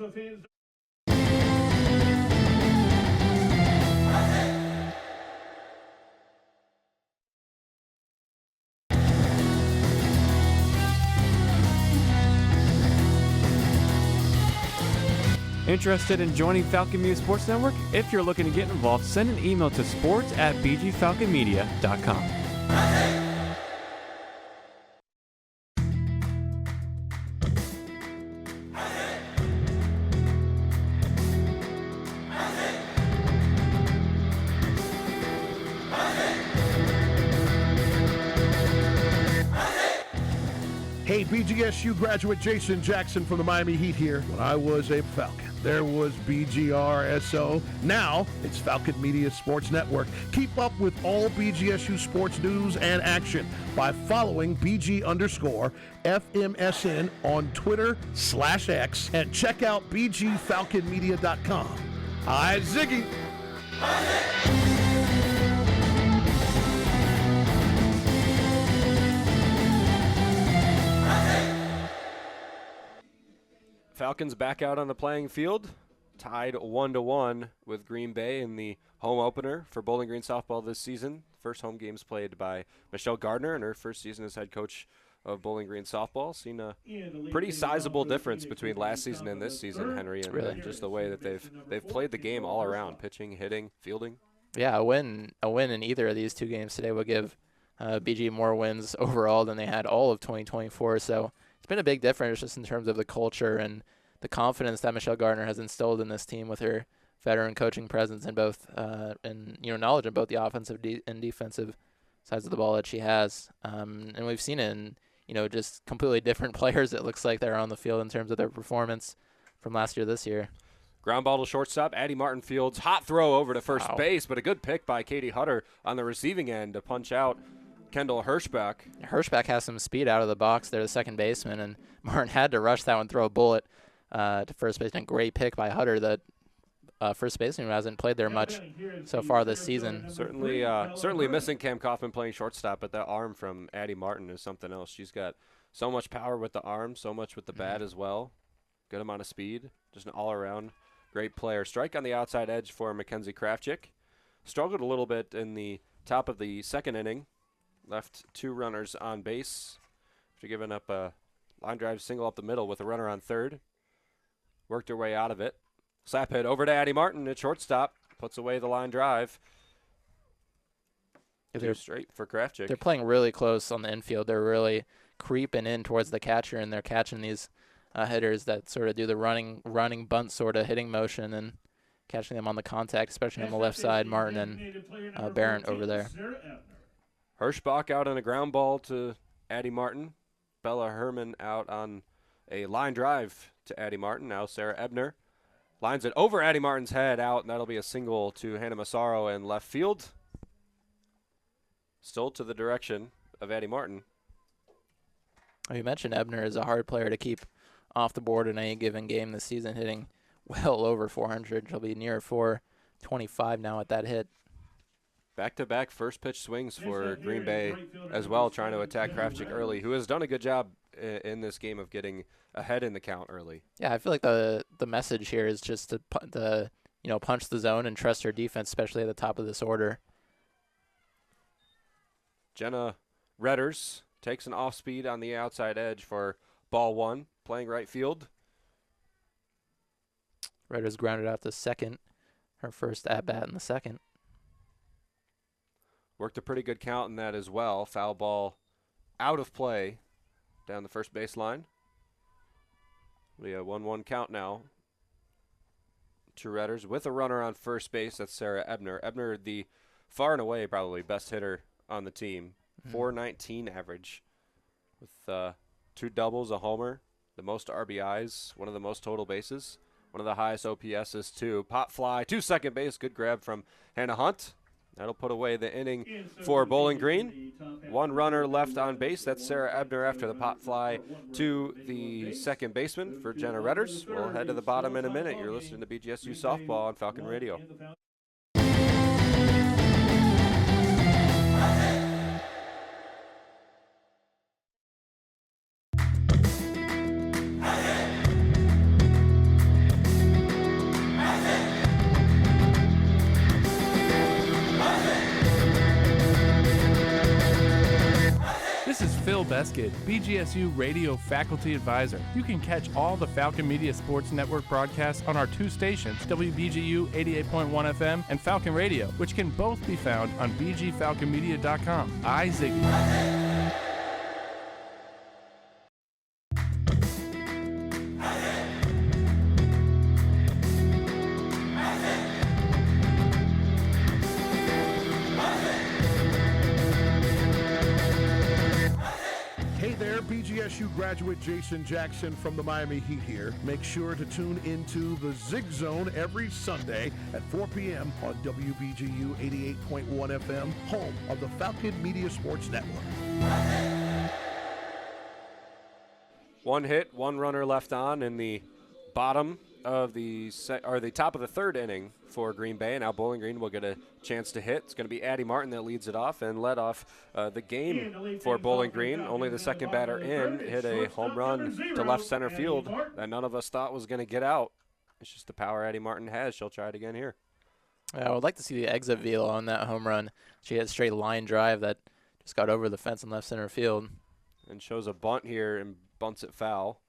Interested in joining Falcon Media Sports Network? If you're looking to get involved, send an email to sports@bgfalconmedia.com. Hey, BGSU graduate Jason Jackson from the Miami Heat here. When I was a Falcon, there was BGRSO. Now it's Falcon Media Sports Network. Keep up with all BGSU sports news and action by following BG_FMSN on Twitter/X and check out BGFalconMedia.com. Hi, Ziggy. Falcons back out on the playing field, tied 1-1 with Green Bay in the home opener for Bowling Green softball this season. First home games played by Michelle Gardner in her first season as head coach of Bowling Green softball. Seen a pretty sizable difference between last season and this season, Henry, and Really? just the way that they've played the game all around, pitching, hitting, fielding. Yeah, a win in either of these two games today would give BG more wins overall than they had all of 2024. So it's been a big difference just in terms of the culture and the confidence that Michelle Gardner has instilled in this team with her veteran coaching presence in both and knowledge in both the offensive and defensive sides of the ball that she has. And we've seen it in just completely different players. It looks like they're on the field in terms of their performance from last year this year. Ground ball to shortstop, Addie Martin fields. Hot throw over to first base, but a good pick by Katie Hutter on the receiving end to punch out Kendall Hirschbach. Hirschbach has some speed out of the box there, the second baseman, and Martin had to rush that one, throw a bullet to first base. And a great pick by Hutter, that first baseman who hasn't played there much so far this season. Certainly missing Cam Kaufman playing shortstop, but that arm from Addie Martin is something else. She's got so much power with the arm, so much with the bat as well. Good amount of speed, just an all-around great player. Strike on the outside edge for Mackenzie Kravchik. Struggled a little bit in the top of the second inning. Left two runners on base after giving up a line drive single up the middle with a runner on third. Worked her way out of it. Slap hit over to Addie Martin at shortstop. Puts away the line drive. Two straight for Kravchik. They're playing really close on the infield. They're really creeping in towards the catcher, and they're catching these hitters that sort of do the running bunt sort of hitting motion and catching them on the contact, especially on the left side, Martin and Barron over there. Hirschbach out on a ground ball to Addie Martin. Bella Herman out on a line drive to Addie Martin. Now Sarah Ebner lines it over Addie Martin's head out, and that'll be a single to Hannah Massaro in left field. Still to the direction of Addie Martin. You mentioned Ebner is a hard player to keep off the board in any given game this season, hitting well over 400. She'll be near 425 now at that hit. Back-to-back first pitch swings for Green Bay as well, trying to attack Kravchik early, who has done a good job in this game of getting ahead in the count early. Yeah, I feel like the message here is just to punch the zone and trust her defense, especially at the top of this order. Jenna Redders takes an off speed on the outside edge for ball one, playing right field. Redders grounded out to second, her first at-bat in the second. Worked a pretty good count in that as well. Foul ball out of play down the first baseline. We have 1-1 count now to Redders with a runner on first base. That's Sarah Ebner. Ebner, the far and away probably best hitter on the team. 419 average with 2 doubles, a homer, the most RBIs, one of the most total bases, one of the highest OPSs too. Pop fly to second base. Good grab from Hannah Hunt. That'll put away the inning for Bowling Green. 1 runner left on base. That's Sarah Ebner after the pop fly to the second baseman for Jenna Redders. We'll head to the bottom in a minute. You're listening to BGSU Softball on Falcon Radio. This is Phil Beskid, BGSU Radio Faculty Advisor. You can catch all the Falcon Media Sports Network broadcasts on our 2 stations, WBGU 88.1 FM and Falcon Radio, which can both be found on bgfalconmedia.com. Ziggy. BGSU graduate Jason Jackson from the Miami Heat here. Make sure to tune into the Zig Zone every Sunday at 4 p.m. on WBGU 88.1 FM, home of the Falcon Media Sports Network. One hit, one runner left on in the bottom of the top of the third inning for Green Bay. Now Bowling Green will get a chance to hit. It's going to be Addie Martin that leads it off and led off the game for Bowling Green. Only the second batter in hit a home run to left center field that none of us thought was going to get out. It's just the power Addie Martin has. She'll try it again here. I would like to see the exit velo on that home run. She had a straight line drive that just got over the fence in left center field. And shows a bunt here and bunts it foul.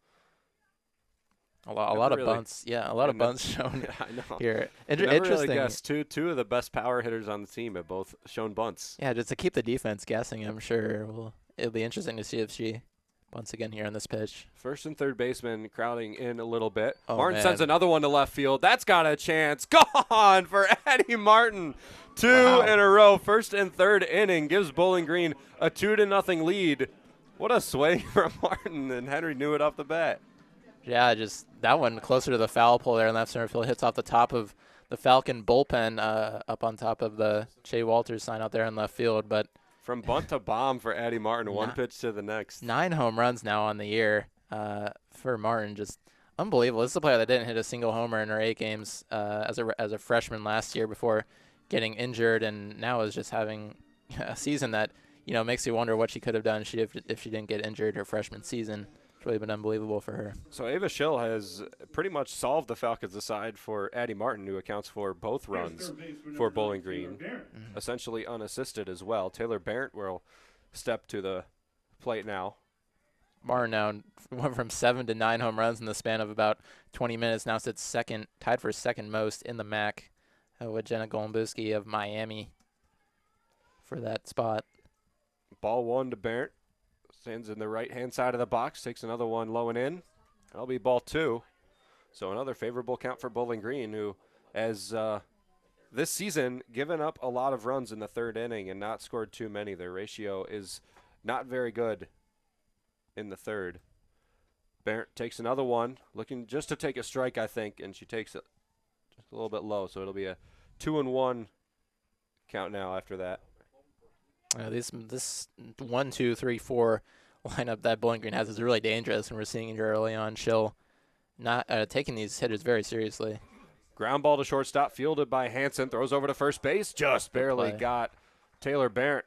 A lot of bunts. Yeah, a lot of bunts shown I know. here. Never Interesting. really guessed. Two of the best power hitters on the team have both shown bunts. Yeah, just to keep the defense guessing, I'm sure it'll be interesting to see if she bunts again here on this pitch. First and third baseman crowding in a little bit. Oh, Martin man. sends another one to left field. That's got a chance. Gone for Addie Martin. Two in a row. First and third inning gives Bowling Green a 2-0 lead. What a swing from Martin, and Henry knew it off the bat. Yeah, just that one closer to the foul pole there in left center field. Hits off the top of the Falcon bullpen up on top of the Shea Walters sign out there in left field. But from bunt to bomb for Addie Martin, one pitch to the next. 9 home runs now on the year for Martin. Just unbelievable. This is a player that didn't hit a single homer in her 8 games as a freshman last year before getting injured, and now is just having a season that makes you wonder what she could have done if she didn't get injured her freshman season. It's really been unbelievable for her. So Ava Schill has pretty much solved the Falcons aside for Addie Martin, who accounts for both runs for Bowling Green, essentially unassisted as well. Taylor Barrett will step to the plate now. Martin now went from 7 to 9 home runs in the span of about 20 minutes. Now sits second, tied for second most in the MAC with Jenna Golombuski of Miami for that spot. Ball 1 to Barrett. Stands in the right-hand side of the box, takes another one low and in. That'll be ball 2. So another favorable count for Bowling Green, who has this season given up a lot of runs in the third inning and not scored too many. Their ratio is not very good in the third. Barrett takes another one, looking just to take a strike, I think, and she takes it just a little bit low. So it'll be a 2-1 count now after that. This 1, 2, 3, 4 lineup that Bowling Green has is really dangerous, and we're seeing it early on. She'll not taking these hitters very seriously. Ground ball to shortstop, fielded by Hansen. Throws over to first base, just barely got Taylor Barrett.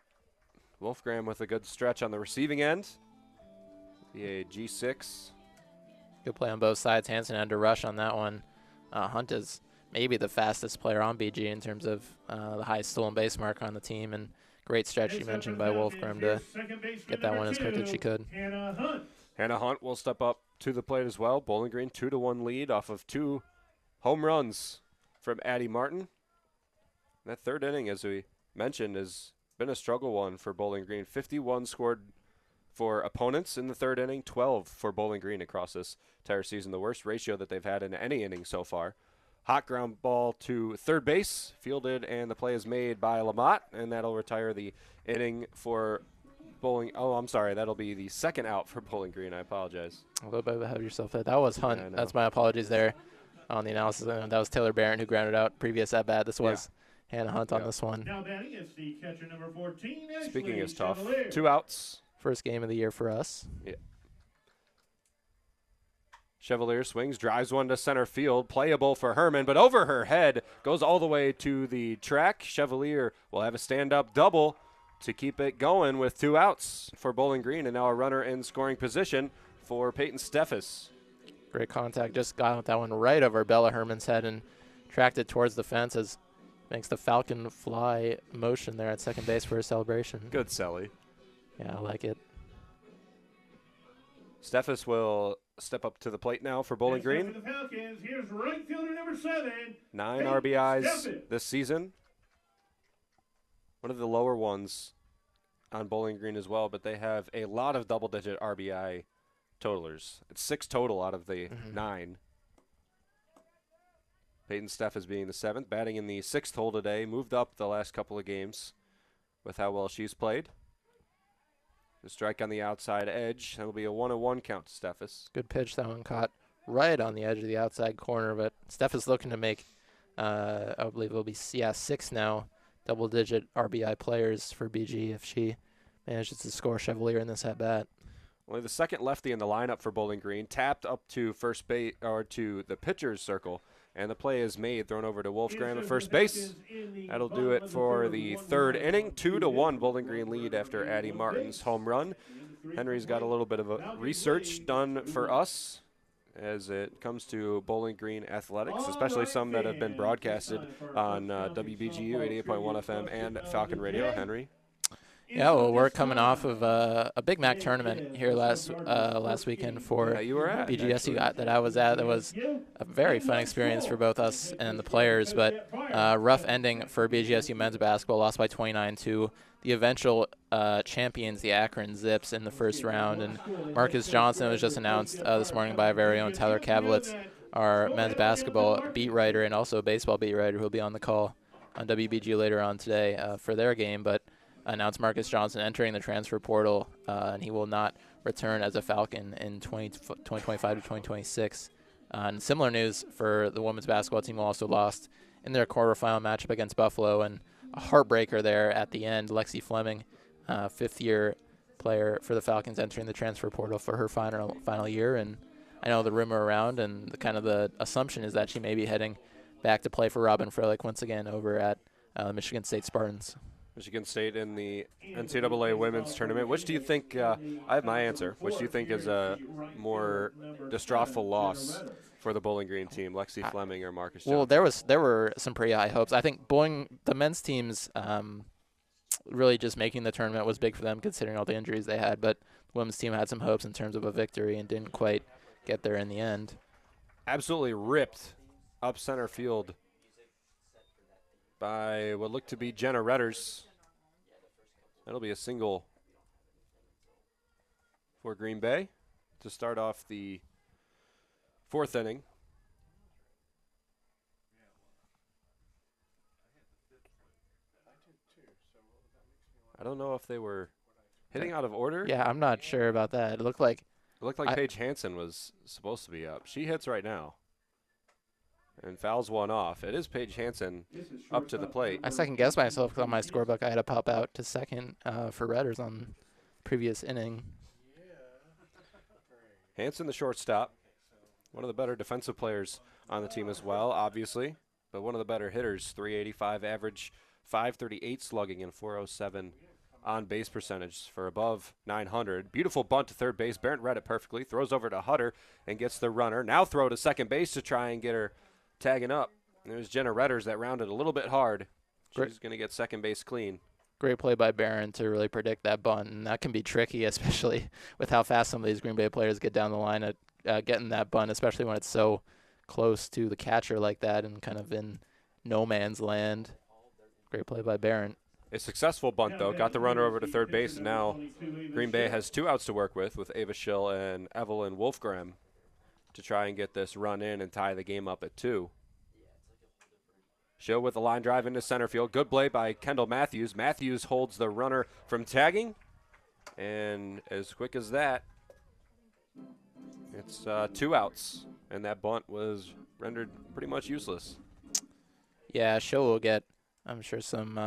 Wolfgram with a good stretch on the receiving end. Be a G6. Good play on both sides. Hansen had to rush on that one. Hunt is maybe the fastest player on BG in terms of the highest stolen base mark on the team, and great stretch you mentioned by Wolfgram to get that one as quick as she could. Hannah Hunt will step up to the plate as well. Bowling Green 2-1 lead off of 2 home runs from Addie Martin. That third inning, as we mentioned, has been a struggle one for Bowling Green. 51 scored for opponents in the third inning, 12 for Bowling Green across this entire season. The worst ratio that they've had in any inning so far. Hot ground ball to third base, fielded, and the play is made by Lamott, and that'll retire the inning for Bowling. Oh, I'm sorry, that'll be the second out for Bowling Green. I apologize. A little bit ahead of yourself there. That was Hunt. Yeah, that's my apologies there on the analysis. That was Taylor Barrett who grounded out previous at bat. This was Hannah Hunt on this one. Now batting is the catcher number 14. Speaking is tough. 2 outs. First game of the year for us. Yeah. Chevalier swings, drives one to center field, playable for Herman, but over her head, goes all the way to the track. Chevalier will have a stand-up double to keep it going with 2 outs for Bowling Green, and now a runner in scoring position for Peyton Steffes. Great contact, just got that one right over Bella Herman's head and tracked it towards the fence as makes the Falcon fly motion there at second base for a celebration. Good, Selly. Yeah, I like it. Steffes will step up to the plate now for Bowling Green. For the Falcons, here's right fielder number 7. 9 RBIs this season. One of the lower ones on Bowling Green as well, but they have a lot of double-digit RBI totalers. It's 6 total out of the 9. Peyton Steffes being the 7th, batting in the 6th hole today, moved up the last couple of games with how well she's played. The strike on the outside edge. That'll be a 1-1 count to Steffes. Good pitch. That one caught right on the edge of the outside corner, but Steffes looking to make, I believe it'll be 6 now, double-digit RBI players for BG if she manages to score Chevalier in this at-bat. Only the second lefty in the lineup for Bowling Green, tapped up to first base or to the pitcher's circle, and the play is made, thrown over to Wolfgram at first base. That'll do it for the third inning. 2-1 Bowling Green lead after Addie Martin's home run. Henry's got a little bit of a research done for us as it comes to Bowling Green athletics, especially some that have been broadcasted on WBGU 88.1 FM and Falcon Radio. Henry? Yeah, well, we're coming off of a Big Mac tournament here last weekend for you were at, BGSU that I was at. It was a very fun experience for both us and the players, but rough ending for BGSU men's basketball, lost by 29 to the eventual champions, the Akron Zips, in the first round. And Marcus Johnson was just announced this morning by our very own Tyler Kavlitz, our men's basketball beat writer and also a baseball beat writer, who will be on the call on WBG later on today for their game. But announced Marcus Johnson entering the transfer portal, and he will not return as a Falcon in 2025 to 2026. And similar news for the women's basketball team, who also lost in their quarterfinal matchup against Buffalo, and a heartbreaker there at the end. Lexi Fleming, fifth-year player for the Falcons, entering the transfer portal for her final year. And I know the rumor around and the assumption is that she may be heading back to play for Robin Froelich once again over at Michigan State Spartans. Michigan State in the NCAA women's tournament. Which do you think, I have my answer, which do you think is a more distraughful loss for the Bowling Green team, Lexi Fleming or Marcus Johnson? Well, there were some pretty high hopes. I think the men's teams really just making the tournament was big for them considering all the injuries they had, but the women's team had some hopes in terms of a victory and didn't quite get there in the end. Absolutely ripped up center field by what looked to be Jenna Redders. That'll be a single for Green Bay to start off the fourth inning. I don't know if they were hitting out of order. Yeah, I'm not sure about that. It looked like Paige Hansen was supposed to be up. She hits right now and fouls one off. It is Paige Hansen up to the plate. I second-guessed myself because on my scorebook I had to pop out to second for Redders on previous inning. Hansen, the shortstop, one of the better defensive players on the team as well, obviously, but one of the better hitters, 385 average, 538 slugging, and 407 on-base percentage for above 900. Beautiful bunt to third base. Barrett read it perfectly, throws over to Hutter and gets the runner. Now throw to second base to try and get her tagging up. There's Jenna Redders that rounded a little bit hard. She's going to get second base clean. Great play by Barron to really predict that bunt, and that can be tricky, especially with how fast some of these Green Bay players get down the line at getting that bunt, especially when it's so close to the catcher like that and kind of in no man's land. Great play by Barron. A successful bunt, though. Got the runner over to third base, and now Green Bay has 2 outs to work with Ava Schill and Evelyn Wolfgram to try and get this run in and tie the game up at 2. Schill with a line drive into center field. Good play by Kendall Matthews. Matthews holds the runner from tagging, and as quick as that, it's 2 outs, and that bunt was rendered pretty much useless. Yeah, Schill will get, I'm sure, some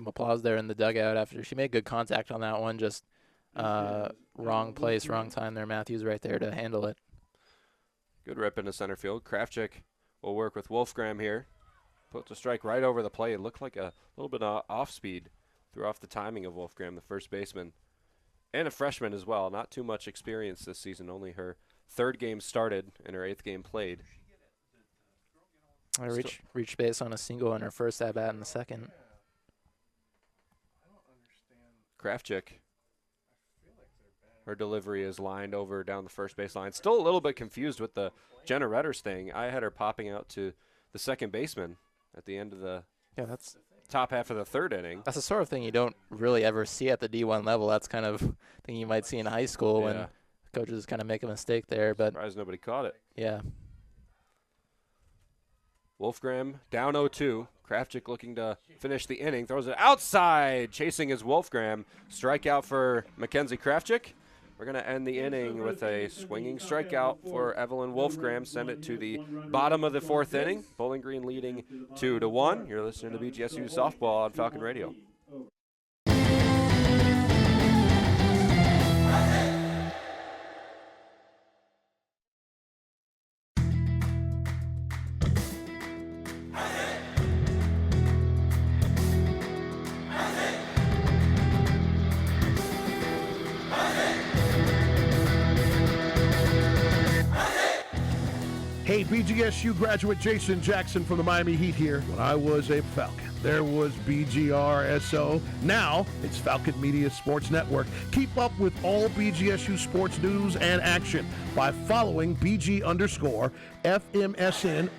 applause there in the dugout after she made good contact on that one. Just wrong place, wrong time there. Matthews right there to handle it. Good rip into center field. Krafchick will work with Wolfgram here. Put the strike right over the plate. It looked like a little bit off speed. Threw off the timing of Wolfgram, the first baseman, and a freshman as well. Not too much experience this season. Only her 3rd game started and her 8th game played. I reached base on a single in her first at-bat in the second. Krafchick. Her delivery is lined over down the first base line. Still a little bit confused with the Jenna Redders thing. I had her popping out to the second baseman at the end of the top half of the 3rd inning. That's the sort of thing you don't really ever see at the D1 level. That's kind of thing you might see in high school when coaches kind of make a mistake there. But surprised nobody caught it. Yeah. Wolfgram down 0-2. Kravchuk looking to finish the inning. Throws it outside. Chasing is Wolfgram. Strikeout for Mackenzie Kravchuk. We're going to end the inning with a swinging strikeout for Evelyn Wolfgram. Send it to the bottom of the 4th inning. Bowling Green leading 2-1. You're listening to BGSU Softball on Falcon Radio. Hey, BGSU graduate Jason Jackson from the Miami Heat here. When I was a Falcon, there was BGRSO. Now it's Falcon Media Sports Network. Keep up with all BGSU sports news and action by following BG_FMSN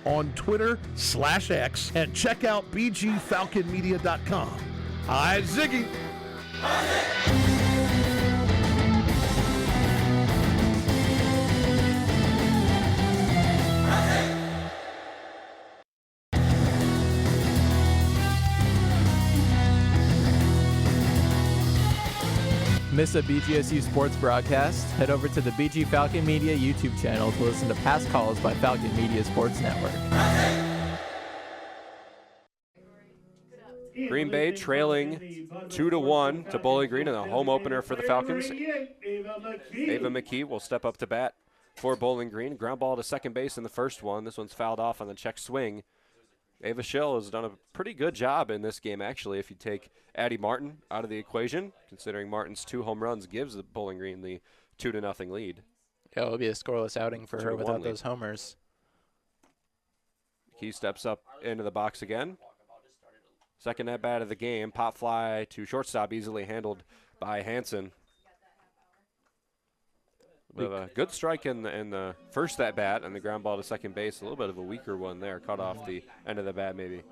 on Twitter/X and check out BGFalconMedia.com. Hi, Ziggy. Miss a BGSU sports broadcast? Head over to the BG Falcon Media YouTube channel to listen to past calls by Falcon Media Sports Network. Green Bay trailing 2-1 to Bowling Green in the home opener for the Falcons. Ava McKee will step up to bat for Bowling Green. Ground ball to second base in the first one. This one's fouled off on the check swing. Ava Schill has done a pretty good job in this game, actually, if you take Addie Martin out of the equation, considering Martin's 2 home runs gives the Bowling Green the 2-0 lead. Yeah, it will be a scoreless outing for her 2-1 without lead. those homers. McKee steps up into the box again. Second at bat of the game. Pop fly to shortstop, easily handled by Hansen. A good strike in the first at bat, and the ground ball to second base. A little bit of a weaker one there, cut off the end of the bat maybe.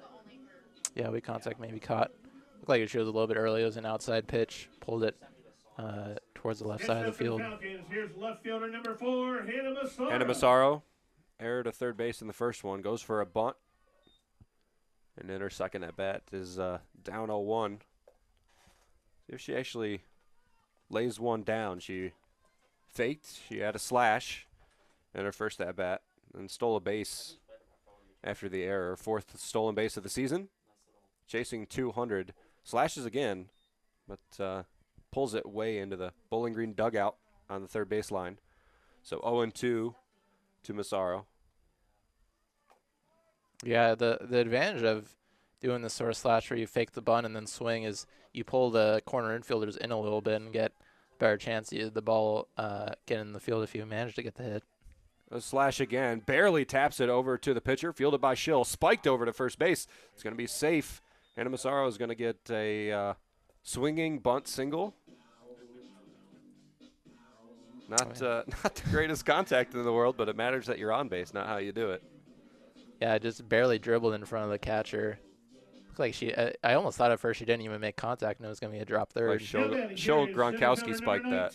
Yeah, weak contact maybe caught. Looked like it was a little bit early. It was an outside pitch. Pulled it towards the left side of the field. Here's left fielder number 4, Hannah Massaro. Hannah Massaro, error to third base in the first one, goes for a bunt. And then her second at bat is down 0-1. See if she actually lays one down. She faked. She had a slash in her first at bat and stole a base after the error. 4th stolen base of the season. Chasing 200. Slashes again, but pulls it way into the Bowling Green dugout on the third base line. So 0-2 to Massaro. Yeah, the advantage of doing this sort of slash where you fake the bunt and then swing is you pull the corner infielders in a little bit and get a better chance of the ball get in the field if you manage to get the hit. A slash again. Barely taps it over to the pitcher. Fielded by Schill. Spiked over to first base. It's going to be safe. Hannah Massaro is going to get a swinging bunt single. Not the greatest contact in the world, but it matters that you're on base, not how you do it. Yeah, just barely dribbled in front of the catcher. Looked like she. I almost thought at first she didn't even make contact and it was going to be a drop third. Like Schill Gronkowski spiked that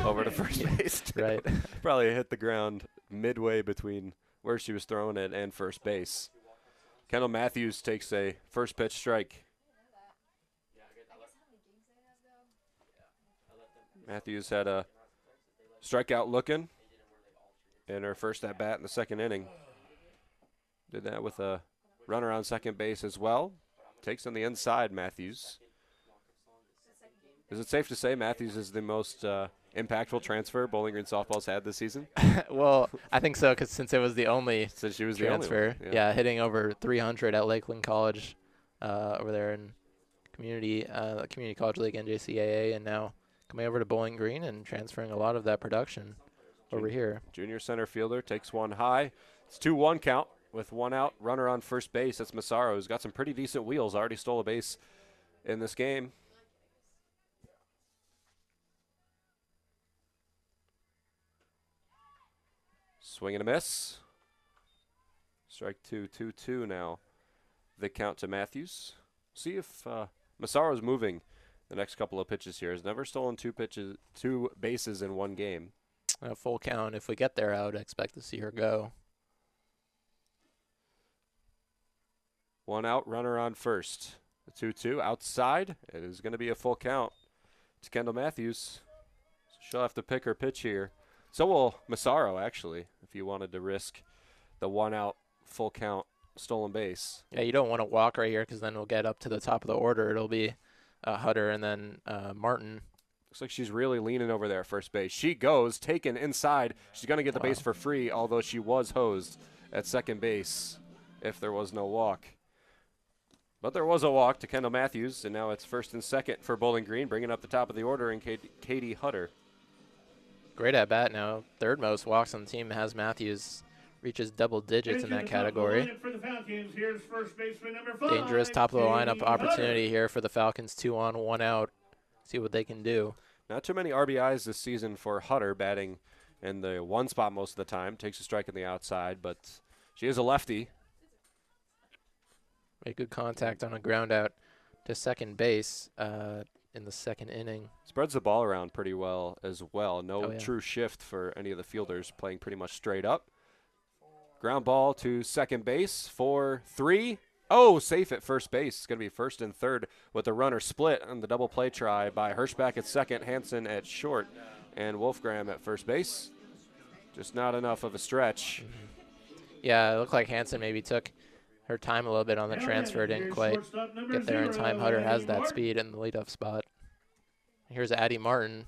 over to first base. Right. Probably hit the ground midway between where she was throwing it and first base. Kendall Matthews takes a first pitch strike. Matthews had a strikeout looking in her first at bat in the second inning. Did that with a runner on second base as well. Takes on the inside, Matthews. Is it safe to say Matthews is the most impactful transfer Bowling Green softball's had this season? Well, I think so, because since it was the only Since she was transfer. the only one. Yeah, hitting over 300 at Lakeland College over there in community college league NJCAA, and now coming over to Bowling Green and transferring a lot of that production over here. Junior center fielder takes one high. It's 2-1 count with one out, runner on first base. That's Massaro, who's got some pretty decent wheels. Already stole a base in this game. Swing and a miss. Strike 2, 2-2 now. The count to Matthews. See if Massaro's moving the next couple of pitches here. Has never stolen two bases in one game. A full count. If we get there, I would expect to see her go. One out, runner on first. The 2-2 outside. It is going to be a full count to Kendall Matthews. So she'll have to pick her pitch here. So will Massaro, actually, if you wanted to risk the one out, full count, stolen base. Yeah, you don't want to walk right here because then we'll get up to the top of the order. It'll be Hutter and then Martin. Looks like she's really leaning over there at first base. She goes, taken inside. She's going to get the base for free, although she was hosed at second base if there was no walk. But there was a walk to Kendall Matthews, and now it's first and second for Bowling Green, bringing up the top of the order in Katie Hutter. Great at bat now. Third most walks on the team has Matthews. Reaches double digits in that category. Dangerous top of the lineup opportunity here for the Falcons. 2 on, 1 out. See what they can do. Not too many RBIs this season for Hutter, batting in the one spot most of the time. Takes a strike on the outside, but she is a lefty. Made good contact on a ground out to second base in the second inning. Spreads the ball around pretty well as well. No true shift for any of the fielders, playing pretty much straight up. Ground ball to second base for 3. Oh, safe at first base. It's going to be first and third with the runner split on the double play try by Hirschbach at second, Hansen at short, and Wolfgram at first base. Just not enough of a stretch. Yeah, it looked like Hansen maybe took her time a little bit on the transfer. Didn't quite get there in time. Hutter has that speed in the leadoff spot. Here's Addie Martin.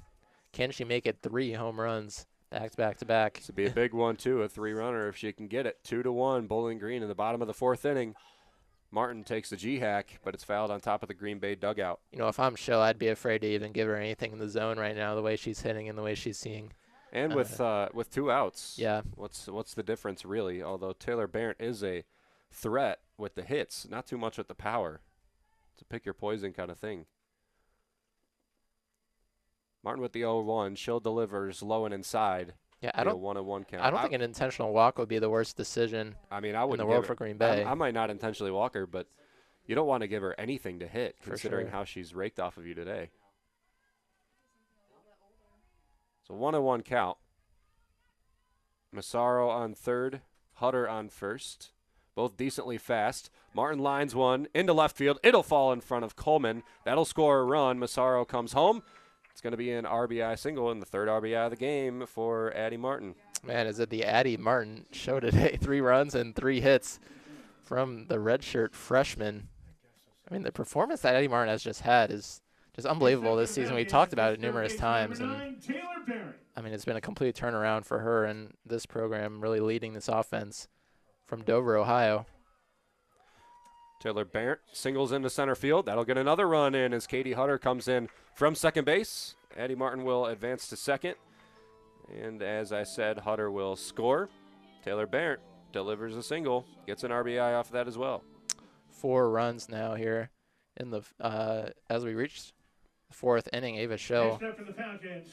Can she make it 3 home runs? Back to back. This would be a big one, too, a 3-runner if she can get it. 2-1, Bowling Green in the bottom of the 4th inning. Martin takes the G-hack, but it's fouled on top of the Green Bay dugout. You know, if I'm Schill, I'd be afraid to even give her anything in the zone right now, the way she's hitting and the way she's seeing. And with 2 outs. Yeah. What's the difference, really? Although Taylor Barrett is a threat with the hits, not too much with the power. It's a pick your poison kind of thing. Martin with the 0-1. Schill delivers low and inside. Yeah, I don't. 1-1 count. I don't think an intentional walk would be the worst decision. I mean, I would in the world for Green Bay. I might not intentionally walk her, but you don't want to give her anything to hit, considering how she's raked off of you today. So 1-1 count. Massaro on third, Hutter on first. Both decently fast. Martin lines one into left field. It'll fall in front of Coleman. That'll score a run. Massaro comes home. It's going to be an RBI single and the 3rd RBI of the game for Addie Martin. Man, is it the Addie Martin show today? 3 runs and 3 hits from the redshirt freshman. I mean, the performance that Addie Martin has just had is just unbelievable this season. We talked about it numerous times. And I mean, it's been a complete turnaround for her and this program, really leading this offense from Dover, Ohio. Taylor Barrett singles into center field. That'll get another run in as Katie Hutter comes in from second base. Addie Martin will advance to second. And as I said, Hutter will score. Taylor Barrett delivers a single, gets an RBI off of that as well. 4 runs now here in the as we reach the 4th inning. Ava Schill,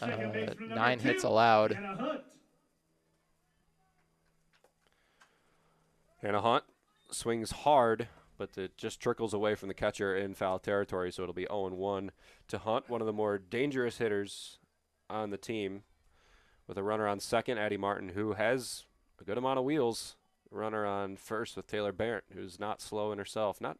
9 hits allowed. Hannah Hunt swings hard, but it just trickles away from the catcher in foul territory, so it'll be 0-1 to Hunt, one of the more dangerous hitters on the team. With a runner on second, Addie Martin, who has a good amount of wheels. Runner on first with Taylor Barrett, who's not slow in herself. Not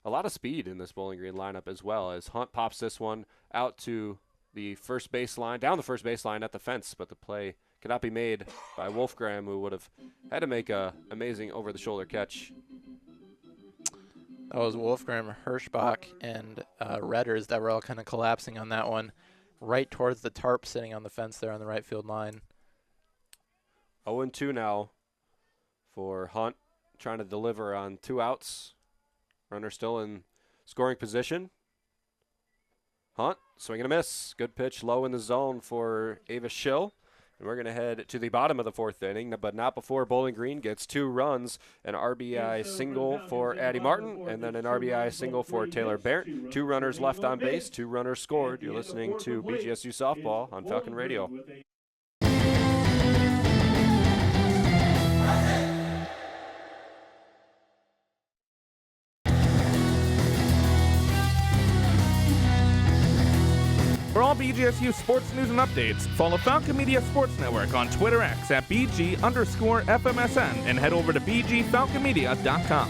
a lot of speed in this Bowling Green lineup as well, as Hunt pops this one out to the first baseline, down the first baseline at the fence, but the play cannot be made by Wolfgram, who would have had to make a amazing over-the-shoulder catch. That was Wolfgram, Hirschbach, and Redders that were all kind of collapsing on that one, right towards the tarp sitting on the fence there on the right field line. 0-2 now for Hunt, trying to deliver on 2 outs. Runner still in scoring position. Hunt, swing and a miss. Good pitch low in the zone for Ava Schill. And we're going to head to the bottom of the 4th inning, but not before Bowling Green gets 2 runs, an RBI single for Addie Martin, and then an RBI single for Taylor Barrett. 2 runners left on base, 2 runners scored. You're listening to BGSU Softball on Falcon Radio. For all BGSU sports news and updates, follow Falcon Media Sports Network on Twitter X at BG_FMSN and head over to BGFalconMedia.com.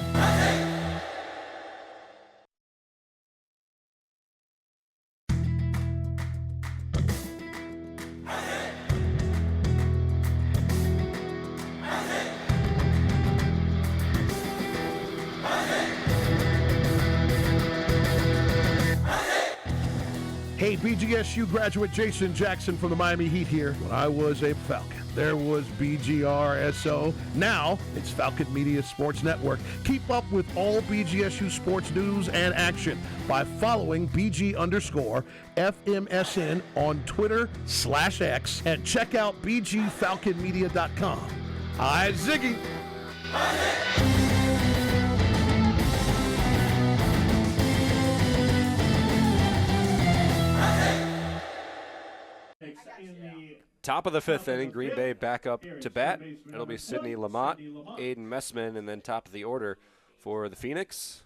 Hey, BGSU graduate Jason Jackson from the Miami Heat here. When I was a Falcon, there was BGRSO. Now it's Falcon Media Sports Network. Keep up with all BGSU sports news and action by following BG_FMSN on Twitter/X and check out BGFalconMedia.com. Hi, Ziggy. Top of the fifth inning, Green Bay back up to bat. It'll be Sidney Lamont, Aiden Messman, and then top of the order for the Phoenix.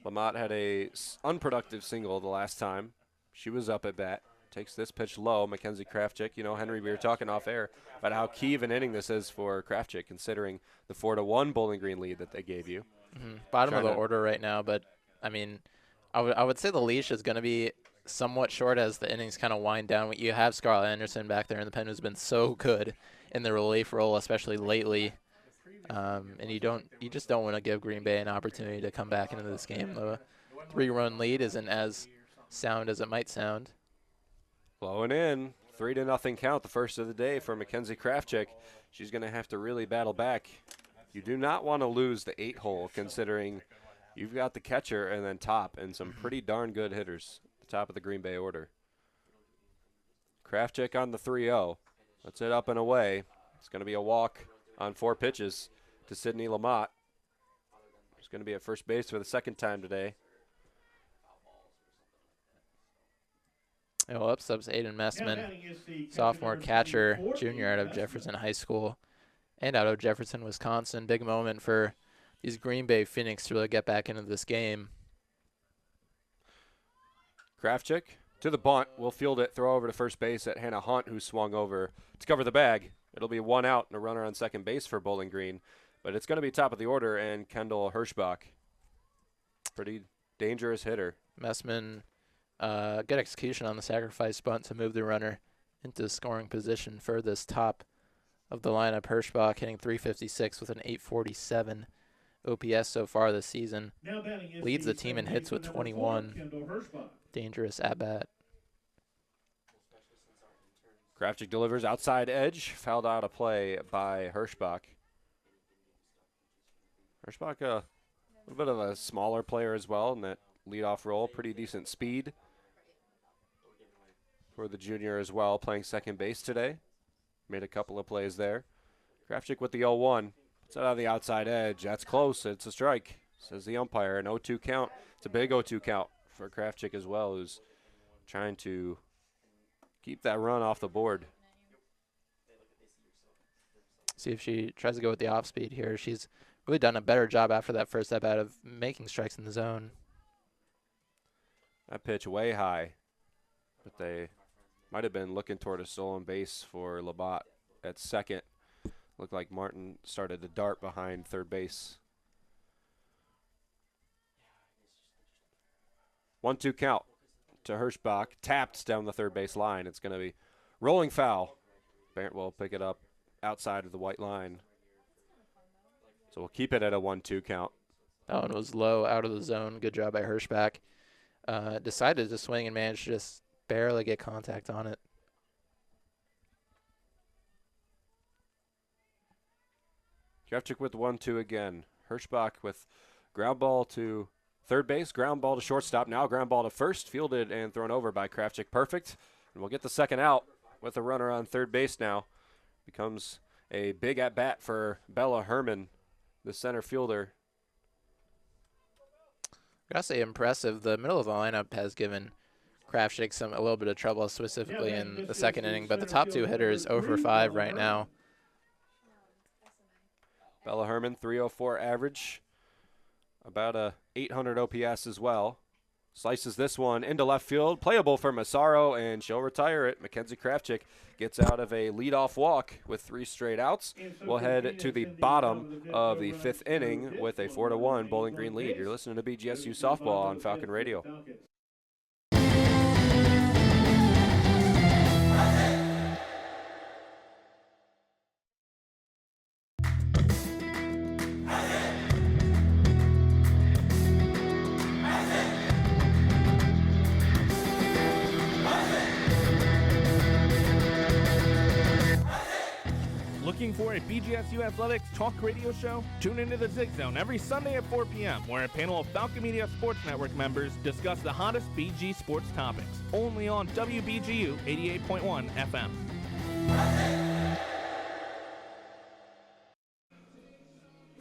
Lamont had a unproductive single the last time. She was up at bat. Takes this pitch low. Mackenzie Krafchick. You know, Henry, we were talking off air about how key of an inning this is for Krafchick, considering the 4-1 Bowling Green lead that they gave you. Bottom of the order right now, but, I mean, I would say the leash is going to be somewhat short as the innings kind of wind down. You have Scarlett Anderson back there in the pen who's been so good in the relief role, especially lately. And you just don't want to give Green Bay an opportunity to come back into this game. The 3-run lead isn't as sound as it might sound. Blowing in, 3-0 count, the first of the day for Mackenzie Krafchick. She's going to have to really battle back. You do not want to lose the 8-hole, considering you've got the catcher and then top and some pretty darn good hitters at the top of the Green Bay order. Krafchick on the 3-0. That's it up and away. It's going to be a walk on 4 pitches to Sidney Lamont. She's going to be at first base for the second time today. Well, up subs Aiden Messman, sophomore catcher, junior out of Jefferson High School and out of Jefferson, Wisconsin. Big moment for these Green Bay Phoenix to really get back into this game. Krafchick to the bunt. Will field it, throw over to first base at Hannah Hunt, who swung over to cover the bag. It'll be 1 out and a runner on second base for Bowling Green. But it's going to be top of the order and Kendall Hirschbach. Pretty dangerous hitter. Messman, good execution on the sacrifice bunt to move the runner into scoring position for this top of the lineup. Hirschbach hitting .356 with an .847 OPS so far this season. Leads the team in hits with 21. Dangerous at bat. Krafchick delivers outside edge, fouled out of play by Hirschbach. Hirschbach, a little bit of a smaller player as well in that leadoff role. Pretty decent speed for the junior as well, playing second base today. Made a couple of plays there. Krafchick with the 0-1. Puts it on the outside edge. That's close. It's a strike, says the umpire. An 0-2 count. It's a big 0-2 count for Krafchick as well, who's trying to keep that run off the board. See if she tries to go with the off speed here. She's really done a better job after that first at bat of making strikes in the zone. That pitch way high, but they might have been looking toward a stolen base for Labat at second. Looked like Martin started to dart behind third base. 1-2 count to Hirschbach. Tapped down the third base line. It's going to be rolling foul. Barrett will pick it up outside of the white line. So we'll keep it at a 1-2 count. That one was low, out of the zone. Good job by Hirschbach. Decided to swing and managed to just barely get contact on it. Krafchick with 1-2 again. Hirschbach with ground ball to third base, ground ball to shortstop. Now ground ball to first, fielded and thrown over by Krafchick. Perfect. And we'll get the second out with a runner on third base now. Becomes a big at-bat for Bella Herman, the center fielder. Gotta say, impressive. The middle of the lineup has given Krafchick a little bit of trouble, specifically in the second inning, but the top two hitters 0 for 5 right now. Bella Herman, 304 average, about a 800 OPS as well. Slices this one into left field, playable for Massaro, and she'll retire it. Mackenzie Krafchick gets out of a leadoff walk with 3 straight outs. We'll head to the bottom of the 5th inning with a 4-1 Bowling Green lead. You're listening to BGSU Softball on Falcon Radio. favorite BGSU Athletics talk radio show? Tune into the Zig Zone every Sunday at 4 p.m., where a panel of Falcon Media Sports Network members discuss the hottest BG sports topics. Only on WBGU 88.1 FM.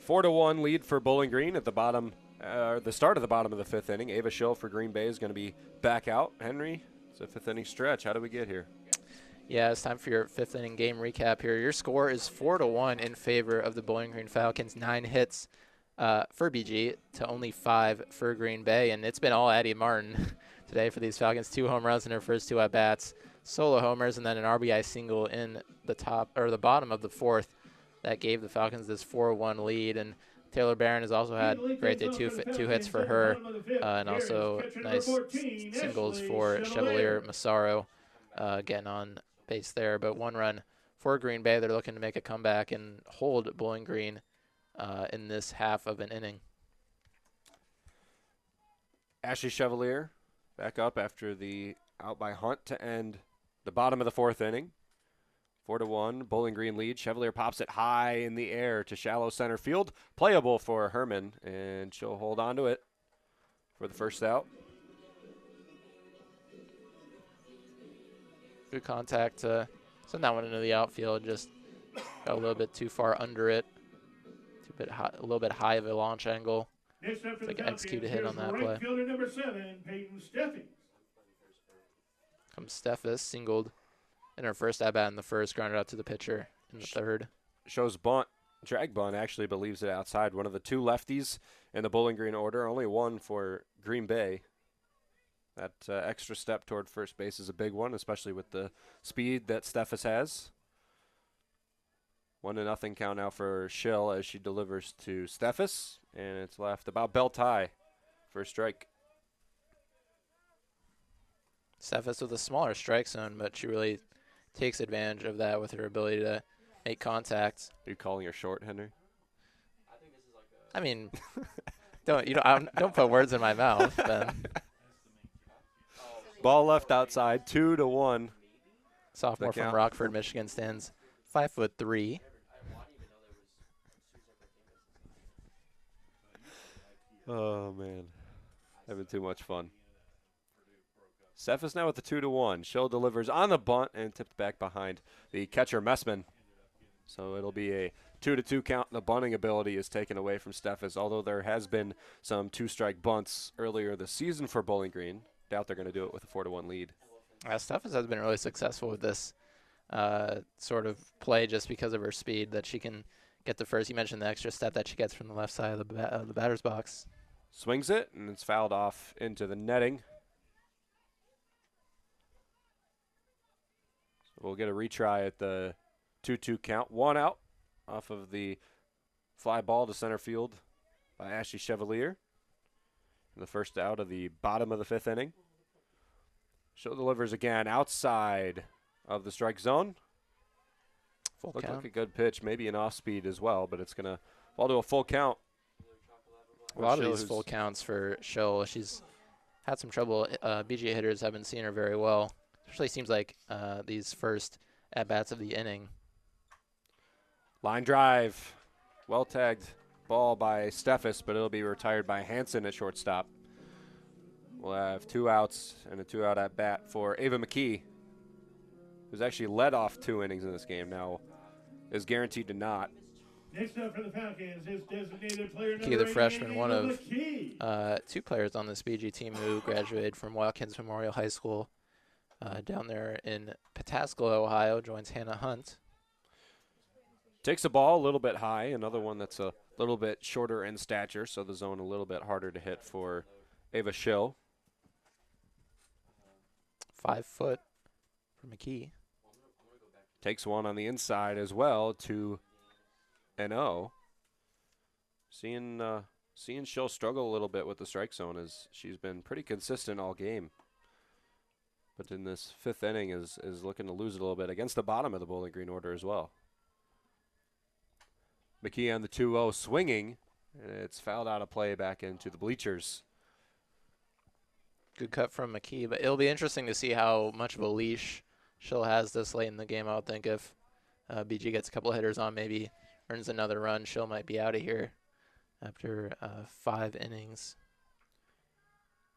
4-1 lead for Bowling Green at the bottom, the start of the bottom of the fifth inning. Ava Schill for Green Bay is going to be back out. Henry, it's a fifth inning stretch. How do we get here? Yeah, it's time for your fifth inning game recap here. Your score is 4-1 in favor of the Bowling Green Falcons. 9 hits for BG to only 5 for Green Bay, and it's been all Addie Martin today for these Falcons. 2 home runs in her first 2 at-bats, solo homers, and then an RBI single in the bottom of the fourth that gave the Falcons this 4-1 lead. And Taylor Barron has also had great day, 2 hits for her, and also nice singles for Chevalier Massaro, getting on base there. But 1 run for Green Bay. They're looking to make a comeback and hold Bowling Green in this half of an inning. Ashley Chevalier back up after the out by Hunt to end the bottom of the fourth inning. 4-1, Bowling Green lead. Chevalier pops it high in the air to shallow center field. Playable for Herman, and she'll hold on to it for the first out. Good contact to send that one into the outfield. Just got a little bit too far under it. A little bit high of a launch angle. Like execute a hit on that play. Number 7, Peyton Steffi. Comes Steffes, singled in her first at-bat in the first, grounded out to the pitcher in the third. Shows bunt, drag bunt, actually believes it outside. One of the 2 lefties in the Bowling Green order, only 1 for Green Bay. That extra step toward first base is a big one, especially with the speed that Steffes has. 1-0 count now for Schill as she delivers to Steffes, and it's left about belt high for a strike. Steffes with a smaller strike zone, but she really takes advantage of that with her ability to make contact. Are you calling her short, Henry? I mean, don't put words in my mouth, Ben. Ball left outside, 2-1. Sophomore from Rockford, Michigan, stands 5'3". Oh man, having too much fun. Steffes now with the 2-1. Schill delivers on the bunt and tipped back behind the catcher Messman. So it'll be a 2-2 count. The bunting ability is taken away from Steffes, although there has been some 2-strike bunts earlier this season for Bowling Green. Doubt they're going to do it with a 4-1 lead. Steffes has been really successful with this sort of play just because of her speed, that she can get the first. You mentioned the extra step that she gets from the left side of the batter's box. Swings it, and it's fouled off into the netting. So we'll get a retry at the 2-2 count. 1 out off of the fly ball to center field by Ashley Chevalier. And the first out of the bottom of the fifth inning. Schill delivers again outside of the strike zone. Looked like a good pitch, maybe an off speed as well, but it's going to fall to a full count. A lot of these full counts for Schill. She's had some trouble. BGA hitters haven't seen her very well. Especially seems like these first at-bats of the inning. Line drive. Well tagged ball by Steffes, but it'll be retired by Hansen at shortstop. We'll have 2 outs and a 2-out at-bat for Ava McKee, who's actually led off 2 innings in this game, now is guaranteed to not. Next up for the Falcons is designated player McKee, the freshman, one of 2 players on this BG team who graduated from Watkins Memorial High School down there in Pataskala, Ohio, joins Hannah Hunt. Takes the ball a little bit high, another one that's a little bit shorter in stature, so the zone a little bit harder to hit for Ava Schill. 5 foot for McKee. Takes one on the inside as well, 2-0. Seeing Schill struggle a little bit with the strike zone, as she's been pretty consistent all game. But in this fifth inning is looking to lose it a little bit against the bottom of the Bowling Green order as well. McKee on the 2-0 swinging, and it's fouled out of play back into the bleachers. Good cut from McKee, but it'll be interesting to see how much of a leash Schill has this late in the game. I would think if BG gets a couple of hitters on, maybe earns another run. Schill might be out of here after 5 innings.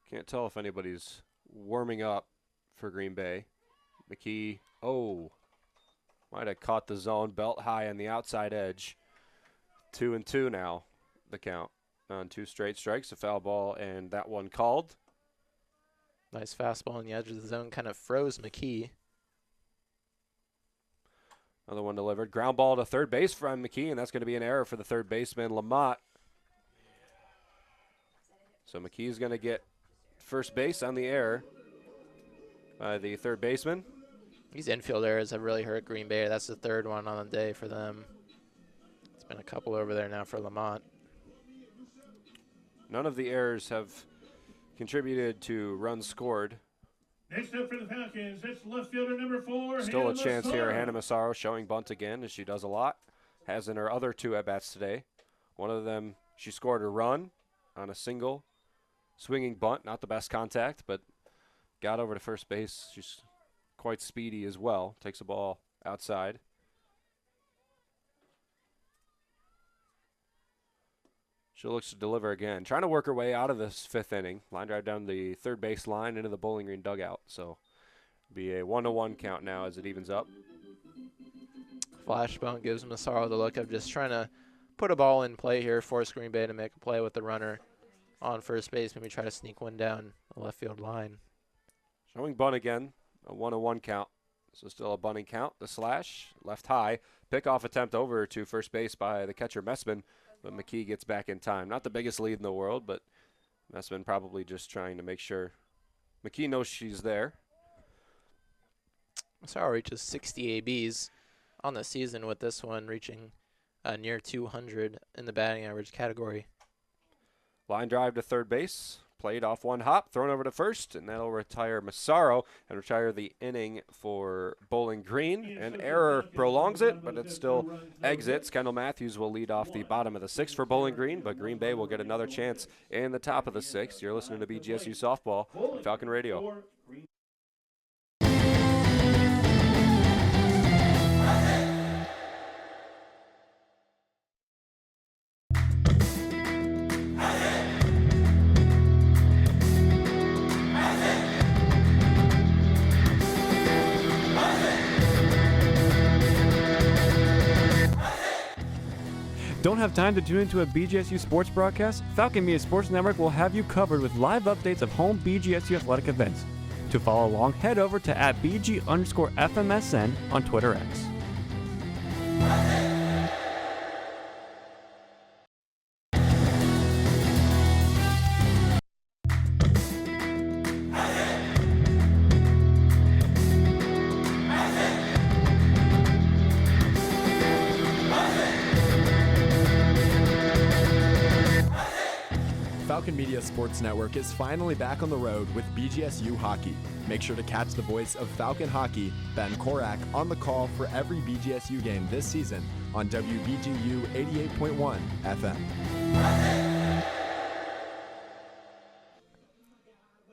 Can't tell if anybody's warming up for Green Bay. McKee, might have caught the zone, belt high on the outside edge. 2-2 now, the count on 2 straight strikes, a foul ball, and that one called. Nice fastball on the edge of the zone, kind of froze McKee. Another one delivered. Ground ball to third base from McKee, and that's going to be an error for the third baseman, Lamont. So McKee's going to get first base on the error by the third baseman. These infield errors have really hurt Green Bay. That's the 3rd one on the day for them. It's been a couple over there now for Lamont. None of the errors have contributed to runs scored. Next up for the Falcons, that's left fielder number 4. Still a Hannah chance here. Massaro. Hannah Massaro showing bunt again, as she does a lot. Has in her other 2 at-bats today. One of them, she scored a run on a single swinging bunt. Not the best contact, but got over to first base. She's quite speedy as well. Takes the ball outside. She looks to deliver again. Trying to work her way out of this 5th inning. Line drive down the third base line into the Bowling Green dugout. So be a 1-1 count now as it evens up. Flash bunt gives Massaro the look of just trying to put a ball in play here, force Green Bay to make a play with the runner on first base, maybe try to sneak one down the left field line. Showing bunt again, a 1-1 count. So still a bunting count. The slash, left high. Pickoff attempt over to first base by the catcher Messman, but McKee gets back in time. Not the biggest lead in the world, but Messman probably just trying to make sure McKee knows she's there. Massaro reaches 60 ABs on the season, with this one reaching near 200 in the batting average category. Line drive to third base. Played off one hop, thrown over to first, and that'll retire Massaro and retire the inning for Bowling Green. An error prolongs it, but it still exits. Kendall Matthews will lead off the bottom of the 6th for Bowling Green, but Green Bay will get another chance in the top of the 6th. You're listening to BGSU Softball on Falcon Radio. Don't have time to tune into a BGSU sports broadcast? Falcon Media Sports Network will have you covered with live updates of home BGSU athletic events. To follow along, head over to @BG_FMSN on Twitter X. Falcon Media Sports Network is finally back on the road with BGSU hockey. Make sure to catch the voice of Falcon Hockey, Ben Korak, on the call for every BGSU game this season on WBGU 88.1 FM.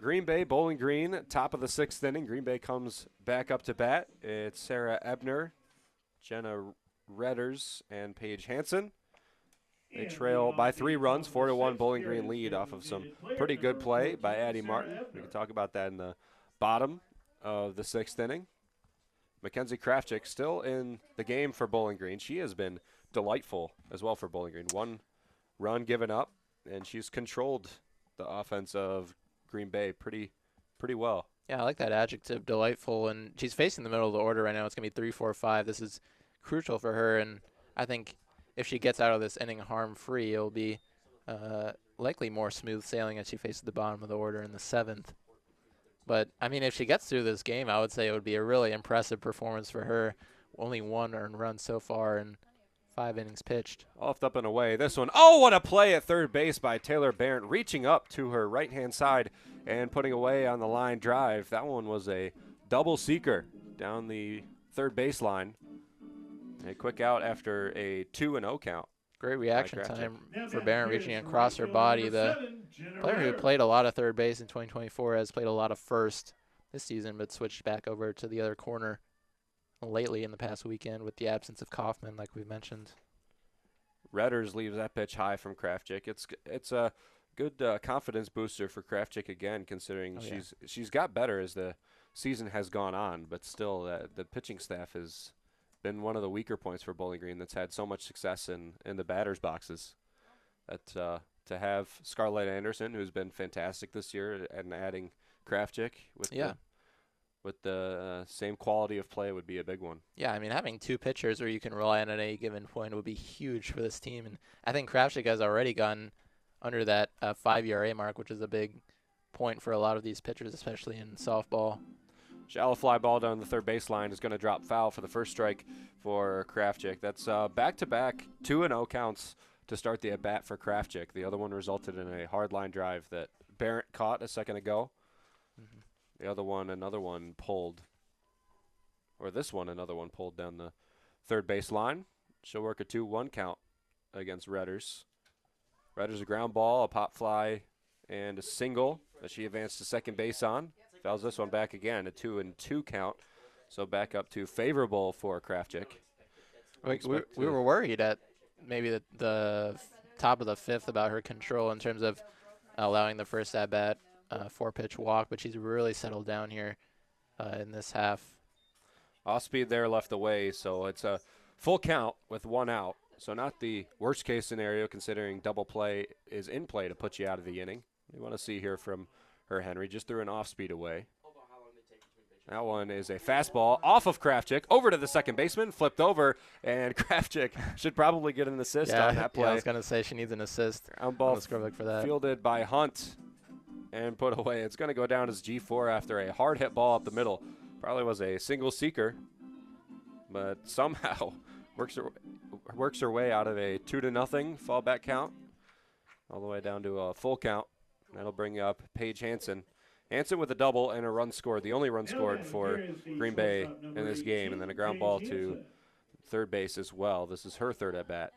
Green Bay, Bowling Green, top of the 6th inning. Green Bay comes back up to bat. It's Sarah Ebner, Jenna Redders, and Paige Hansen. They trail by 3 runs, 4-1 Bowling Green lead off of some pretty good play by Addie Martin. We can talk about that in the bottom of the 6th inning. Mackenzie Krafchick still in the game for Bowling Green. She has been delightful as well for Bowling Green. 1 run given up, and she's controlled the offense of Green Bay pretty well. Yeah, I like that adjective, delightful. And she's facing the middle of the order right now. It's going to be 3, 4, 5. This is crucial for her, and I think if she gets out of this inning harm-free, it'll be likely more smooth sailing as she faces the bottom of the order in the 7th. But, I mean, if she gets through this game, I would say it would be a really impressive performance for her. Only 1 earned run so far and 5 innings pitched. Off up and away. This one, oh, what a play at third base by Taylor Barrett, reaching up to her right-hand side and putting away on the line drive. That one was a double seeker down the third baseline. A quick out after a 2-0 count. Great reaction time for Barron reaching across her body. The player who played a lot of third base in 2024 has played a lot of first this season, but switched back over to the other corner lately in the past weekend with the absence of Kaufman, like we mentioned. Redders leaves that pitch high from Krafchick. It's a good confidence booster for Krafchick again, considering she's got better as the season has gone on, but still the pitching staff has been one of the weaker points for Bowling Green that's had so much success in the batter's boxes. That to have Scarlett Anderson, who's been fantastic this year, and adding Krafchick with the same quality of play would be a big one. Yeah, I mean, having two pitchers where you can rely on at any given point would be huge for this team. And I think Krafchick has already gone under that 5 ERA mark, which is a big point for a lot of these pitchers, especially in softball. Shallow fly ball down the third baseline is going to drop foul for the first strike for Krafchick. That's back-to-back 2-0 counts to start the at-bat for Krafchick. The other one resulted in a hard line drive that Barrett caught a second ago. The other one, another one pulled down the third base line. She'll work a 2-1 count against Redders. Redders a ground ball, a pop fly, and a single that she advanced to second base on. Fouls this one back again, a 2-2 count. So back up to favorable for Krafchick. We were worried at maybe the top of the fifth about her control in terms of allowing the first at-bat 4-pitch walk, but she's really settled down here in this half. Off speed there left away, so it's a full count with 1 out. So not the worst case scenario considering double play is in play to put you out of the inning. We want to see here from her Henry. Just threw an off speed away. That one is a fastball off of Krafchick over to the second baseman, flipped over, and Krafchick should probably get an assist on that play. Yeah, I was going to say she needs an assist. Ground ball for that. Fielded by Hunt and put away. It's going to go down as G4 after a hard hit ball up the middle. Probably was a single seeker, but somehow works her way out of a 2-0 fallback count all the way down to a full count. That'll bring up Paige Hansen. Hansen with a double and a run scored, the only run scored for Green Bay in this game, and then a ground ball to third base as well. This is her third at bat.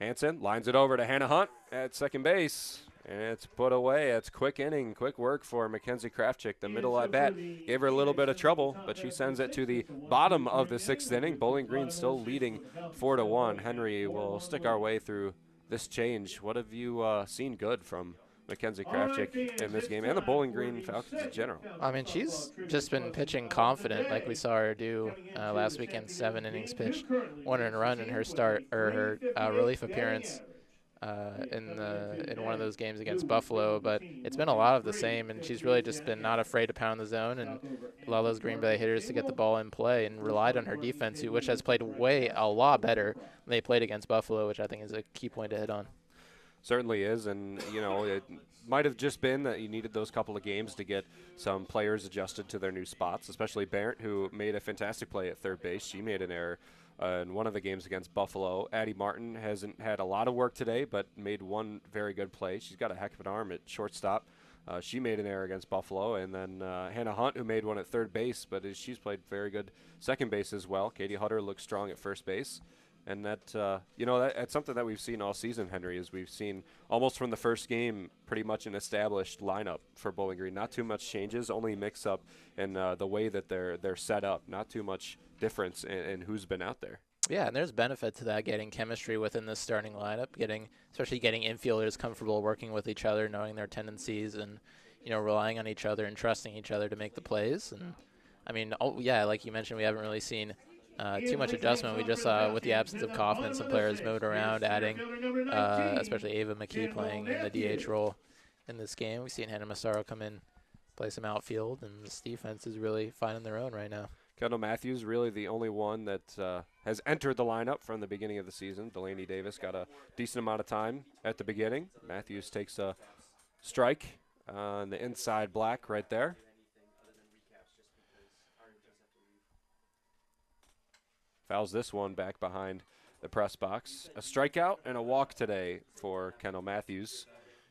Hansen lines it over to Hannah Hunt at second base, and it's put away. It's quick inning, quick work for Mackenzie Krafchick. The middle at bat gave her a little bit of trouble, but she sends it to the bottom of the 6th inning. Bowling Green still leading 4-1. Henry will stick our way through this change. What have you seen good from Mackenzie Krafchick in this game and the Bowling Green Falcons in general? I mean, she's just been pitching confident like we saw her do last weekend. 7 innings pitched, 1 earned run in her start or her relief appearance in one of those games against Buffalo. But it's been a lot of the same, and she's really just been not afraid to pound the zone and allow those Green Bay hitters to get the ball in play, and relied on her defense, which has played a lot better than they played against Buffalo, which I think is a key point to hit on. Certainly is, and it might have just been that you needed those couple of games to get some players adjusted to their new spots, especially Barrett, who made a fantastic play at third base. She made an error in one of the games against Buffalo. Addie Martin hasn't had a lot of work today, but made one very good play. She's got a heck of an arm at shortstop. She made an error against Buffalo, and then Hannah Hunt, who made one at third base, but she's played very good second base as well. Katie Hutter looks strong at first base. And that's something that we've seen all season, Henry, is we've seen almost from the first game pretty much an established lineup for Bowling Green. Not too much changes, only mix up in the way that they're set up. Not too much difference in who's been out there. Yeah, and there's benefit to that, getting chemistry within the starting lineup, especially getting infielders comfortable working with each other, knowing their tendencies, and relying on each other and trusting each other to make the plays. And I mean, like you mentioned, we haven't really seen too much adjustment. We just saw with the absence of Kaufman, some players moved around, adding especially Ava McKee playing in the DH role in this game. We've seen Hannah Massaro come in, play some outfield, and this defense is really finding their own right now. Kendall Matthews really the only one that has entered the lineup from the beginning of the season. Delaney Davis got a decent amount of time at the beginning. Matthews takes a strike on the inside black right there. Fouls this one back behind the press box. A strikeout and a walk today for Kendall Matthews.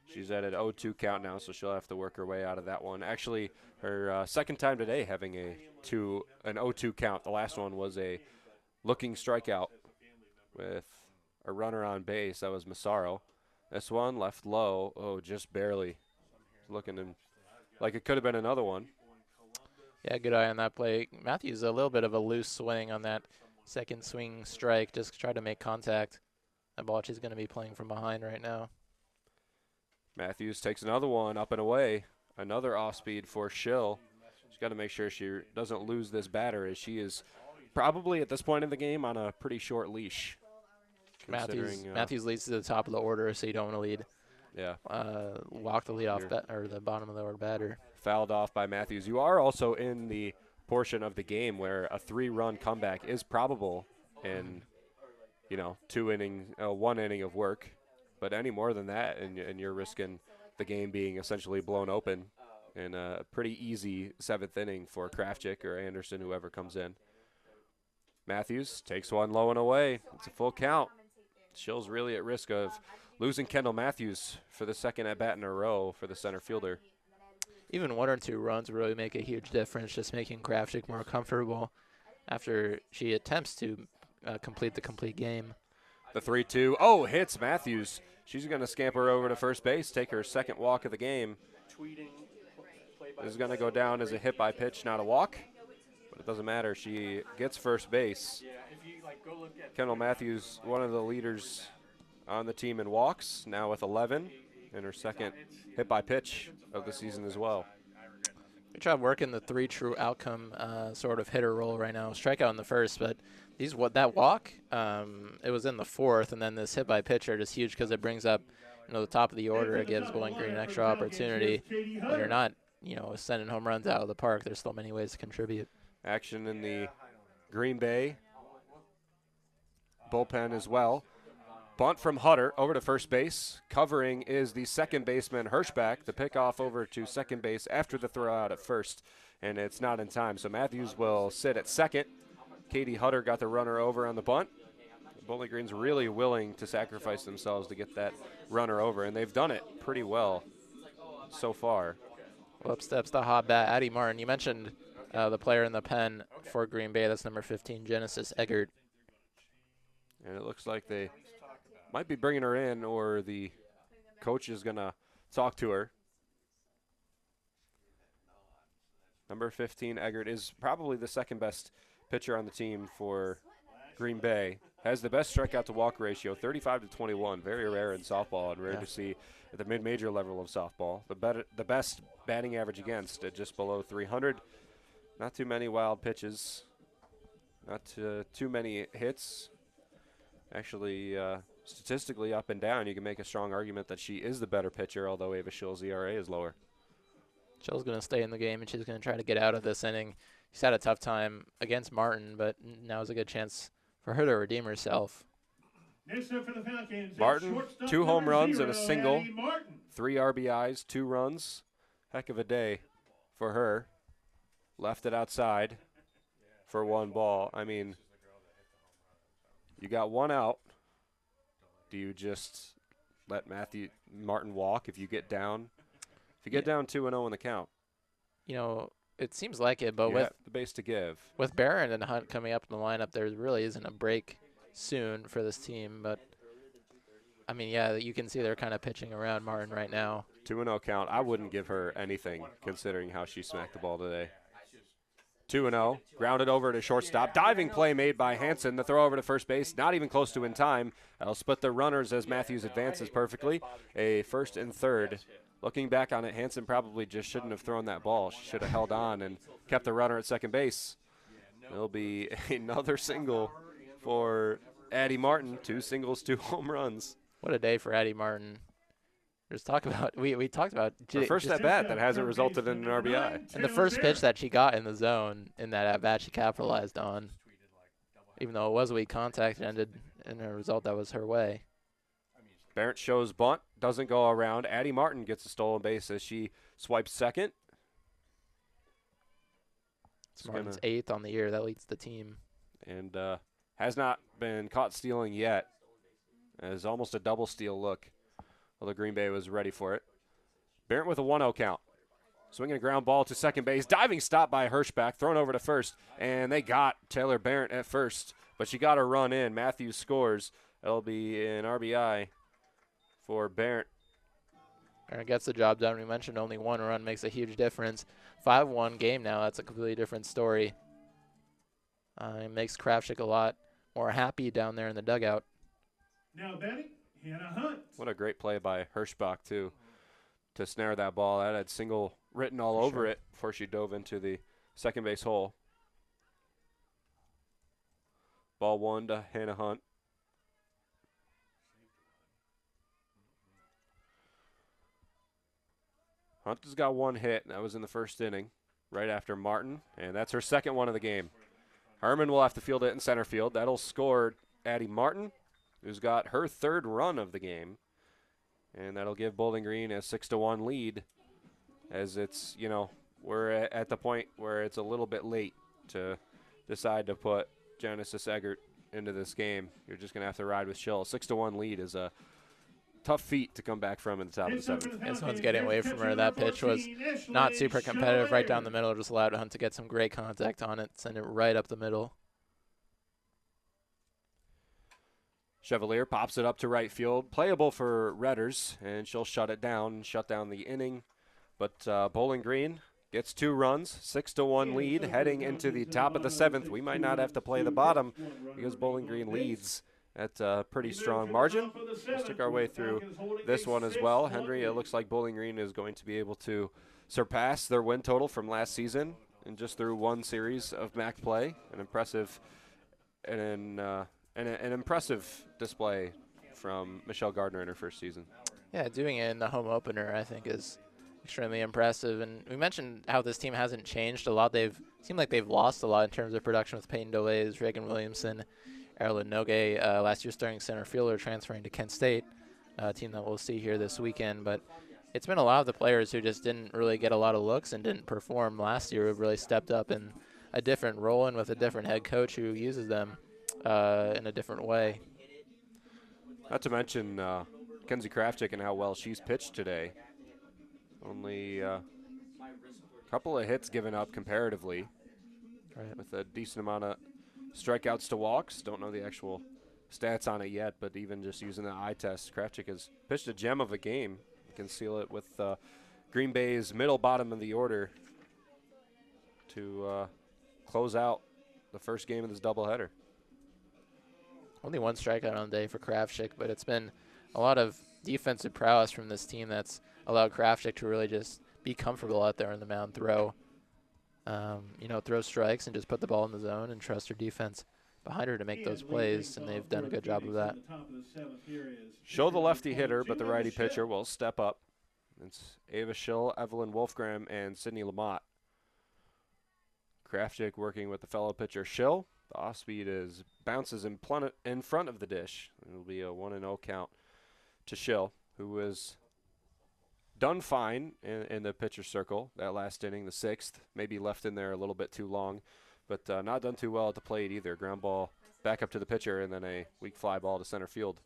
She's at an 0-2 count now, so she'll have to work her way out of that one. Actually, her second time today having an 0-2 count. The last one was a looking strikeout with a runner on base. That was Massaro. This one left low. Oh, just barely. Looking in like it could have been another one. Yeah, good eye on that play. Matthews a little bit of a loose swing on that second swing strike. Just try to make contact. That ball she's going to be playing from behind right now. Matthews takes another one up and away. Another off speed for Schill. She's got to make sure she doesn't lose this batter, as she is probably at this point in the game on a pretty short leash. Matthews leads to the top of the order, so you don't want to lead. Yeah. Walk the lead off or the bottom of the order batter. Fouled off by Matthews. You are also in the portion of the game where a 3-run comeback is probable in, 1 inning of work. But any more than that, and you're risking the game being essentially blown open in a pretty easy 7th inning for Krafchick or Anderson, whoever comes in. Matthews takes one low and away. It's a full count. Schill's really at risk of losing Kendall Matthews for the second at-bat in a row for the center fielder. Even 1 or 2 runs really make a huge difference, just making Krafchick more comfortable after she attempts to complete the complete game. The 3-2. Oh, hits Matthews. She's going to scamper over to first base, take her second walk of the game. This is going to go down as a hit by pitch, not a walk. But it doesn't matter. She gets first base. Kendall Matthews, one of the leaders on the team in walks, now with 11, and her second hit by pitch of the season as well. Good job working the 3 true outcome sort of hitter role right now. Strikeout in the first, but that walk, it was in the 4th, and then this hit by pitch are just huge because it brings up the top of the order. It gives Bowling Green an extra opportunity. When you're not sending home runs out of the park, there's still many ways to contribute. Action in the Green Bay bullpen as well. Bunt from Hutter over to first base. Covering is the second baseman Hirschbach. The pickoff over to second base after the throw out at first, and it's not in time. So Matthews will sit at second. Katie Hutter got the runner over on the bunt. Bowling Green's really willing to sacrifice themselves to get that runner over, and they've done it pretty well so far. Well, up steps the hot bat, Addie Martin. You mentioned the player in the pen for Green Bay. That's number 15, Genesis Eggert. And it looks like they might be bringing her in, or the coach is going to talk to her. Number 15, Eggert, is probably the second best pitcher on the team for Green Bay. Has the best strikeout to walk ratio, 35-21. Very rare in softball and rare to see at the mid-major level of softball. The best batting average against at just below 300. Not too many wild pitches. Not too many hits. Actually, statistically up and down, you can make a strong argument that she is the better pitcher, although Ava Schill's ERA is lower. Schill's going to stay in the game, and she's going to try to get out of this inning. She's had a tough time against Martin, but now is a good chance for her to redeem herself. Martin, 2 home runs and a single, 3 RBIs, 2 runs. Heck of a day for her. Left it outside for 1 ball. I mean, you got 1 out. Do you just let Martin walk if you get down? If you get down 2-0 in the count. It seems like it, but with the base to give. With Barron and Hunt coming up in the lineup, there really isn't a break soon for this team. But, I mean, yeah, you can see they're kind of pitching around Martin right now. 2-0 count. I wouldn't give her anything considering how she smacked the ball today. 2-0, grounded over to shortstop. Diving play made by Hansen. The throw over to first base, not even close to in time. That'll split the runners as Matthews advances perfectly. A first and third. Looking back on it, Hansen probably just shouldn't have thrown that ball. She should have held on and kept the runner at second base. There'll be another single for Addie Martin. 2 singles, 2 home runs. What a day for Addie Martin. We talked about the first at bat that hasn't resulted in an RBI. And the first pitch that she got in the zone in that at bat she capitalized on. Even though it was weak contact, it ended in a result that was her way. Barrett shows bunt, doesn't go around. Addie Martin gets a stolen base as she swipes second. It's Martin's 8th on the year. That leads the team. And has not been caught stealing yet. As almost a double steal look. Although Green Bay was ready for it. Barrett with a 1-0 count. Swinging a ground ball to second base. Diving stop by Hirschbach. Thrown over to first. And they got Taylor Barrett at first. But she got her run in. Matthews scores. It'll be an RBI for Barrett. Gets the job done. We mentioned only one run makes a huge difference. 5-1 game now. That's a completely different story. It makes Kravchuk a lot more happy down there in the dugout. Now batting, Hannah Hunt. What a great play by Hirschbach, too, to snare that ball. That had single written all over it before she dove into the second base hole. Ball 1 to Hannah Hunt. Hunt has got one hit, and that was in the first inning, right after Martin, and that's her second one of the game. Herman will have to field it in center field. That'll score Addie Martin, who's got her third run of the game, and that'll give Bowling Green a 6-1 lead, as it's, you know, we're at the point where it's a little bit late to decide to put Genesis Eggert into this game. You're just going to have to ride with Schill. 6-1 lead is a tough feat to come back from in the top of the seventh. This one's getting away from her. That pitch was not super competitive right down the middle. Just allowed Hunt to get some great contact on it. Send it right up the middle. Chevalier pops it up to right field. Playable for Redders, and she'll shut it down and shut down the inning. But Bowling Green gets 2 runs, 6-1 lead, heading into the top of the seventh. We might not have to play the bottom because Bowling Green leads at a pretty strong margin. We'll stick our way through this one as well. Henry, it looks like Bowling Green is going to be able to surpass their win total from last season and just through one series of MAC play. An impressive an impressive display from Michelle Gardner in her first season. Yeah, doing it in the home opener, I think, is extremely impressive. And we mentioned how this team hasn't changed a lot. They've seemed like they've lost a lot in terms of production with Peyton Delays, Reagan Williamson, Erilyn Nogue, last year starting center fielder, transferring to Kent State, a team that we'll see here this weekend. But it's been a lot of the players who just didn't really get a lot of looks and didn't perform last year who've really stepped up in a different role and with a different head coach who uses them in a different way. Not to mention Kenzie Kravchuk and how well she's pitched today. Only a couple of hits given up comparatively, with a decent amount of strikeouts to walks. Don't know the actual stats on it yet, but even just using the eye test, Kravchuk has pitched a gem of a game. You can seal it with Green Bay's middle bottom of the order to close out the first game of this doubleheader. Only one strikeout on the day for Kravchuk, but it's been a lot of defensive prowess from this team that's allowed Kravchuk to really just be comfortable out there on the mound, throw strikes and just put the ball in the zone and trust her defense behind her to make those plays, and they've done a good job of that. Show the lefty hitter, but the righty pitcher will step up. It's Ava Schill, Evelyn Wolfgram, and Sydney Lamott. Kravchuk working with the fellow pitcher Schill. The off-speed bounces in front of the dish. It'll be a 1-0 count to Schill, who was done fine in the pitcher circle that last inning, the 6th. Maybe left in there a little bit too long, but not done too well at the plate either. Ground ball back up to the pitcher, and then a weak fly ball to center field.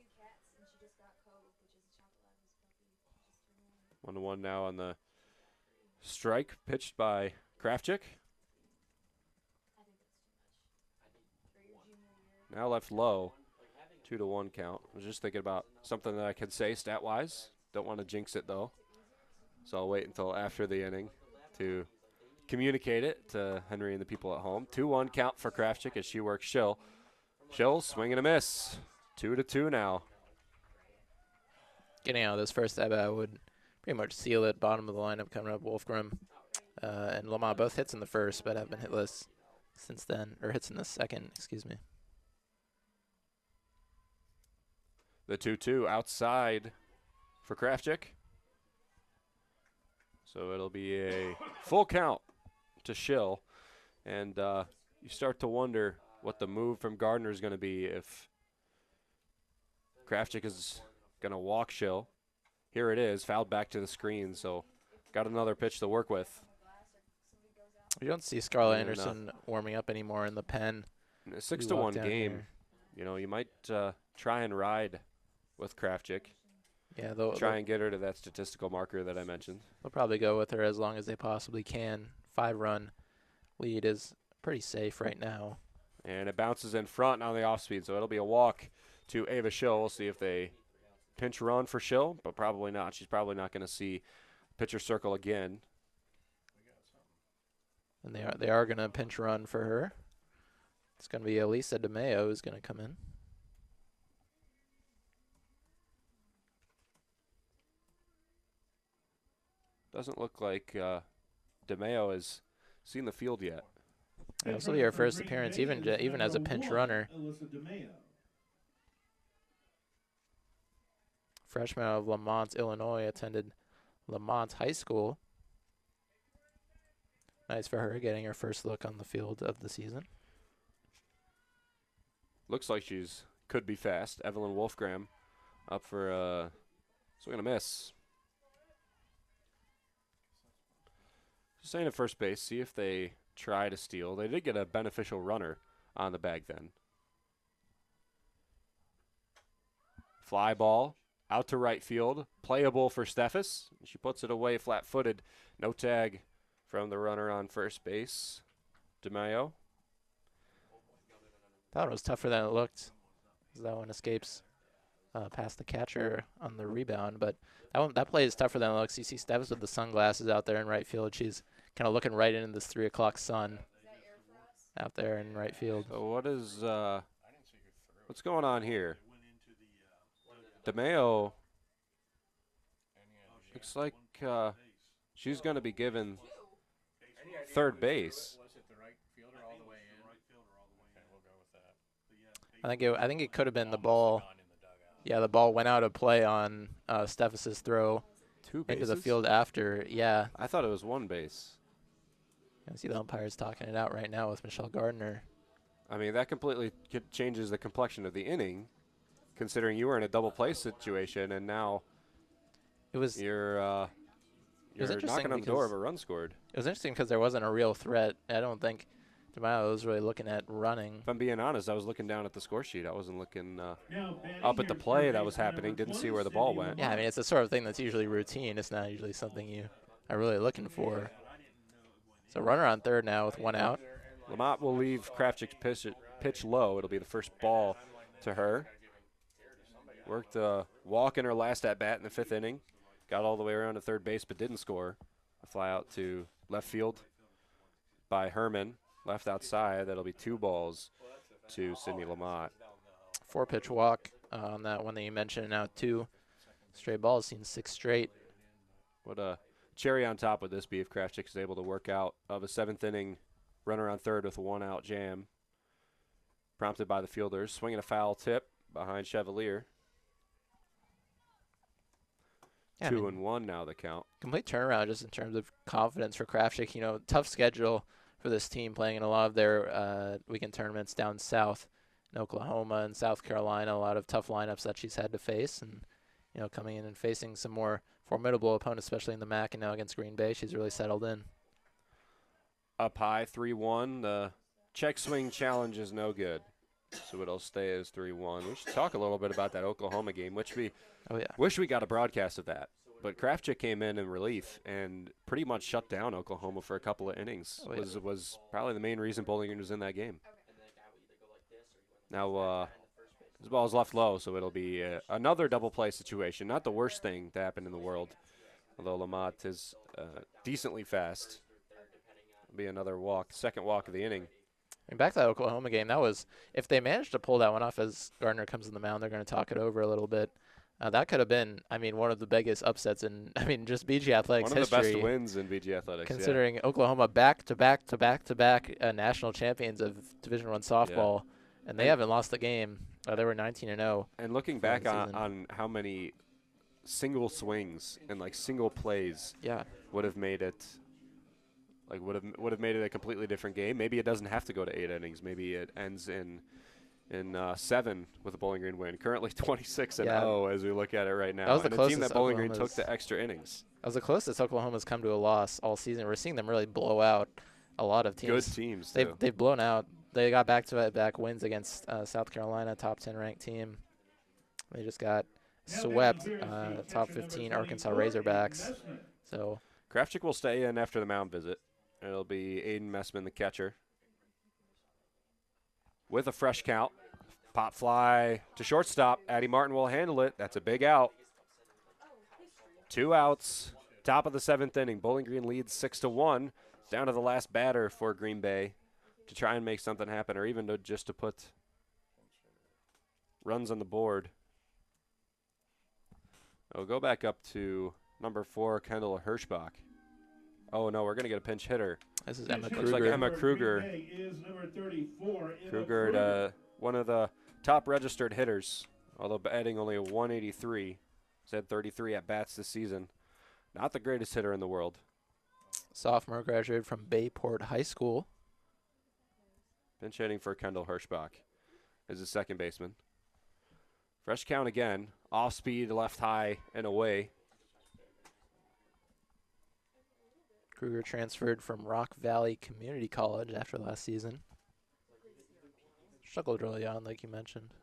1-1 now on the strike pitched by Kravchuk. Now left low, 2-1 count. I was just thinking about something that I could say stat-wise. Don't want to jinx it, though. So I'll wait until after the inning to communicate it to Henry and the people at home. 2-1 count for Kravchuk as she works Schill. Schill, swing and a miss. 2-2 now. Getting out of this first at-bat would pretty much seal it. Bottom of the lineup coming up, Wolfgram and Lamont, both hits in the first, but have been hitless since then, or hits in the second, excuse me. The 2-2 outside for Kravchuk. So it'll be a full count to Schill. And you start to wonder what the move from Gardner is going to be if Kravchuk is going to walk Schill. Here it is, fouled back to the screen. So got another pitch to work with. You don't see Scarlett Anderson warming up anymore in the pen. In a 6-1 game, here. You know, you might try and ride with Kravchuk. Yeah, try and get her to that statistical marker that I mentioned. They'll probably go with her as long as they possibly can. 5-run lead is pretty safe right now. And it bounces in front on the off speed, so it'll be a walk to Ava Schill. We'll see if they pinch run for Schill, but probably not. She's probably not going to see pitcher circle again. And they are going to pinch run for her. It's going to be Elisa DeMeo who's going to come in. Doesn't look like DeMeo has seen the field yet. Yeah, this will be her first appearance, even as a pinch runner. Freshman out of Lamont, Illinois, attended Lamont High School. Nice for her, getting her first look on the field of the season. Looks like could be fast. Evelyn Wolfgram up for swing and a miss. Just saying at first base, see if they try to steal. They did get a beneficial runner on the bag then. Fly ball out to right field. Playable for Steffes. She puts it away flat-footed. No tag from the runner on first base. DeMayo. Thought it was tougher than it looked, as that one escapes past the catcher on the rebound. But that play is tougher than it looks. You see Steffes with the sunglasses out there in right field. She's kind of looking right into this 3 o'clock sun out there in right field. So what's going on here? DeMayo looks like she's going to be given third base. I think it could have been the ball. Yeah, the ball went out of play on Steffes' throw into the field after. Yeah. I thought it was one base. I see the umpires talking it out right now with Michelle Gardner. I mean, that completely changes the complexion of the inning, considering you were in a double play situation, and now you're knocking on the door of a run scored. It was interesting because there wasn't a real threat. I don't think DeMaio was really looking at running. If I'm being honest, I was looking down at the score sheet. I wasn't looking up at the play that was happening. Didn't see where the ball went. Yeah, I mean, it's the sort of thing that's usually routine. It's not usually something you are really looking for. So runner on third now with one out. Lamont will leave Kravchik's pitch low. It'll be the first ball to her. Worked a walk in her last at-bat in the 5th inning. Got all the way around to third base, but didn't score. A fly out to left field by Herman. Left outside. That'll be 2 balls to Sydney Lamont. 4-pitch walk on that one that you mentioned. Now 2 straight balls. Seen 6 straight. What a cherry on top would this be if Kravchik is able to work out of a 7th inning runner on third with a 1-out jam. Prompted by the fielders. Swinging a foul tip behind Chevalier. Yeah, 2-1 now the count. Complete turnaround just in terms of confidence for Kravchik. You know, tough schedule for this team, playing in a lot of their weekend tournaments down south in Oklahoma and South Carolina. A lot of tough lineups that she's had to face, and you know, coming in and facing some more formidable opponents, especially in the MAC and now against Green Bay, she's really settled in. Up high, 3-1. The check swing challenge is no good, so it'll stay as 3-1. We should talk a little bit about that Oklahoma game, which we wish we got a broadcast of that. But Kravchik came in relief and pretty much shut down Oklahoma for a couple of innings. Was probably the main reason Bowling Green was in that game. Now this ball is left low, so it'll be another double play situation. Not the worst thing to happen in the world, although Lamont is decently fast. It'll be another walk, second walk of the inning. And back to that Oklahoma game, that was, if they managed to pull that one off as Gardner comes in the mound, they're going to talk it over a little bit. That could have been, I mean, one of the biggest upsets in, I mean, just BG Athletics history. One of the best wins in BG Athletics. Considering Oklahoma back-to-back national champions of Division I softball, and they haven't lost the game. They were 19-0. And looking back on how many single swings and like single plays would have made it, like would have made it a completely different game. Maybe it doesn't have to go to 8 innings. Maybe it ends in 7 with a Bowling Green win. Currently 26-0 as we look at it right now. That was the closest team that Bowling Green took the extra innings. That was the closest Oklahoma's come to a loss all season. We're seeing them really blow out a lot of teams. Good teams, They've blown out. They got back-to-back wins against South Carolina, top 10 ranked team. They just got swept top 15 Arkansas Razorbacks. So Kravchik will stay in after the mound visit. It'll be Aiden Messman, the catcher, with a fresh count. Pop fly to shortstop. Addie Martin will handle it. That's a big out. 2 outs. Top of the 7th inning. Bowling Green leads 6-1. Down to the last batter for Green Bay to try and make something happen, or even just to put runs on the board. We'll go back up to number 4, Kendall Hirschbach. Oh, no, we're going to get a pinch hitter. This is Emma Looks Kruger. like Emma Kruger. Kruger, one of the top registered hitters, although batting only a 183. He's had 33 at-bats this season. Not the greatest hitter in the world. Sophomore, graduated from Bayport High School. Pinch hitting for Kendall Hirschbach is the second baseman. Fresh count again. Off speed, left high, and away. Kruger transferred from Rock Valley Community College after last season. Struggled early on, like you mentioned.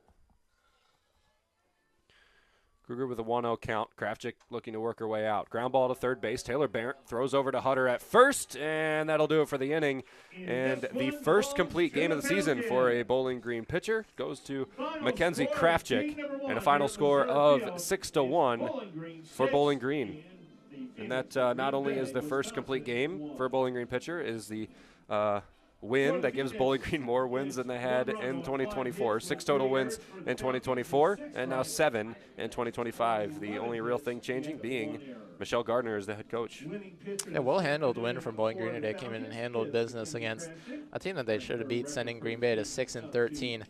Kruger with a 1-0 count. Krafchick looking to work her way out. Ground ball to third base. Taylor Barrett throws over to Hutter at first, and that'll do it for the inning. And the first complete game of the season for a Bowling Green pitcher goes to Mackenzie Krafchick, and a final score of 6-1 for Bowling Green. And that not only is the first complete game for a Bowling Green pitcher, is the win that gives Bowling Green more wins than they had in 2024. 6 total wins in 2024, and now 7 in 2025. The only real thing changing being Michelle Gardner as the head coach. Yeah, well-handled win from Bowling Green today. Came in and handled business against a team that they should have beat, sending Green Bay to 6-13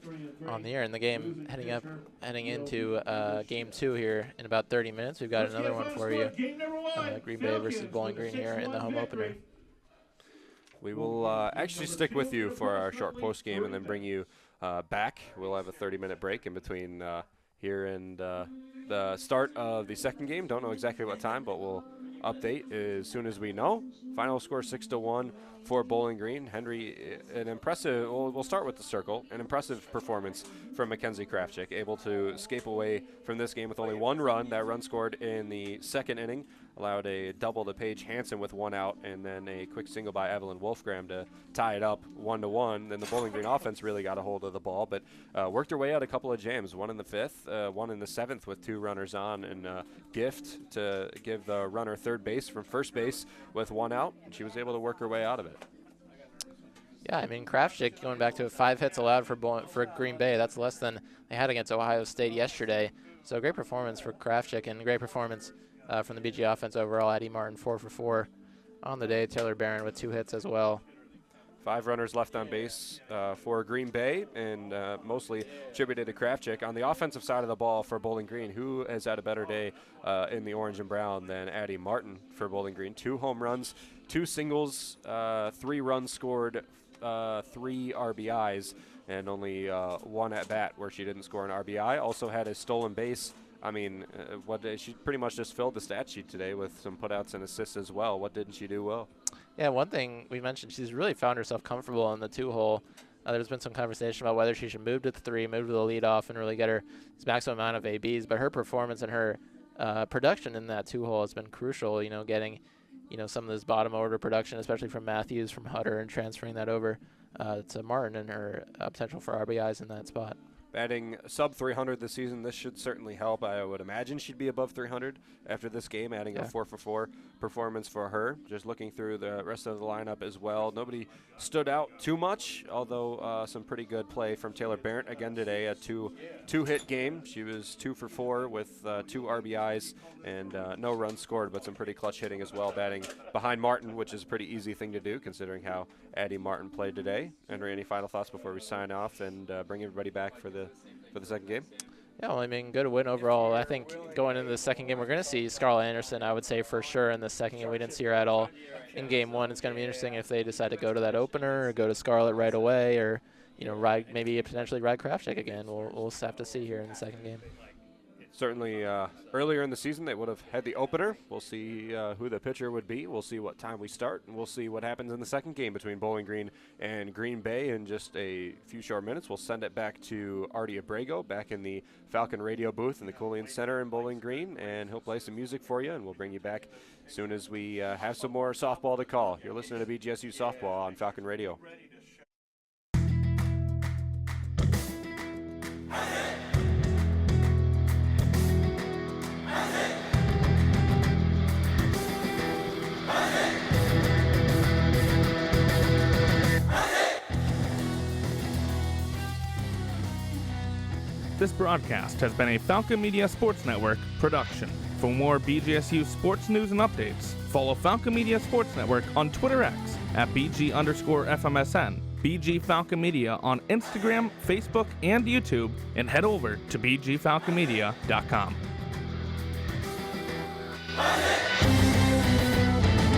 on the year. In the game heading into Game 2 here in about 30 minutes. We've got another one for you. Green Bay versus Bowling Green here in the home opener. We will actually stick with you for our short post game and then bring you back. We'll have a 30-minute break in between here and the start of the second game. Don't know exactly what time, but we'll update as soon as we know. Final score 6-1 for Bowling Green. Henry, an impressive, we'll start with the circle, an impressive performance from Mackenzie Krafchick, able to escape away from this game with only 1 run. That run scored in the second inning, allowed a double to Paige Hansen with 1 out, and then a quick single by Evelyn Wolfgram to tie it up 1-1. Then the Bowling Green offense really got a hold of the ball, but worked their way out a couple of jams, 1 in the 5th, 1 in the 7th with 2 runners on, and gift to give the runner third base from first base with 1 out, and she was able to work her way out of it. Yeah, I mean, Krafchick going back to 5 hits allowed for Green Bay. That's less than they had against Ohio State yesterday. So great performance for Krafchick and great performance from the BG offense overall. Addie Martin 4 for 4 on the day. Taylor Barron with 2 hits as well. 5 runners left on base for Green Bay, and mostly attributed to Krafchick. On the offensive side of the ball for Bowling Green, who has had a better day in the orange and brown than Addie Martin for Bowling Green? 2 home runs, 2 singles, 3 runs scored, 3 RBIs, and only 1 at bat where she didn't score an RBI. Also had a stolen base. I mean, she pretty much just filled the stat sheet today with some putouts and assists as well. What didn't she do well? Yeah, one thing we mentioned, she's really found herself comfortable in the 2-hole. There's been some conversation about whether she should move to the 3, move to the leadoff, and really get her maximum amount of ABs. But her performance and her production in that 2-hole has been crucial. You know, getting some of this bottom order production, especially from Matthews, from Hutter, and transferring that over to Martin and her potential for RBIs in that spot. Batting sub 300 this season, this should certainly help. I would imagine she'd be above 300 after this game, adding a 4 for 4 performance for her. Just looking through the rest of the lineup as well, nobody stood out too much, although some pretty good play from Taylor Barrett again today. A two-hit game. She was 2 for 4 with 2 RBIs and no runs scored, but some pretty clutch hitting as well, batting behind Martin, which is a pretty easy thing to do considering how Addie Martin played today. Henry, any final thoughts before we sign off and bring everybody back for the second game? Yeah, well, I mean, good win overall. I think going into the second game, we're going to see Scarlett Anderson, I would say, for sure in the second game. We didn't see her at all in Game 1. It's going to be interesting if they decide to go to that opener or go to Scarlett right away, or maybe potentially ride Krafchick again. We'll have to see here in the second game. Certainly earlier in the season they would have had the opener. We'll see who the pitcher would be. We'll see what time we start, and we'll see what happens in the second game between Bowling Green and Green Bay in just a few short minutes. We'll send it back to Artie Abrego back in the Falcon radio booth in the Cooling Center in Bowling Green, and he'll play some music for you, and we'll bring you back as soon as we have some more softball to call. You're listening to BGSU Softball on Falcon Radio. This broadcast has been a Falcon Media Sports Network production. For more BGSU sports news and updates, follow Falcon Media Sports Network on Twitter X at BG_FMSN, BG Falcon Media on Instagram, Facebook, and YouTube, and head over to BGFalconMedia.com.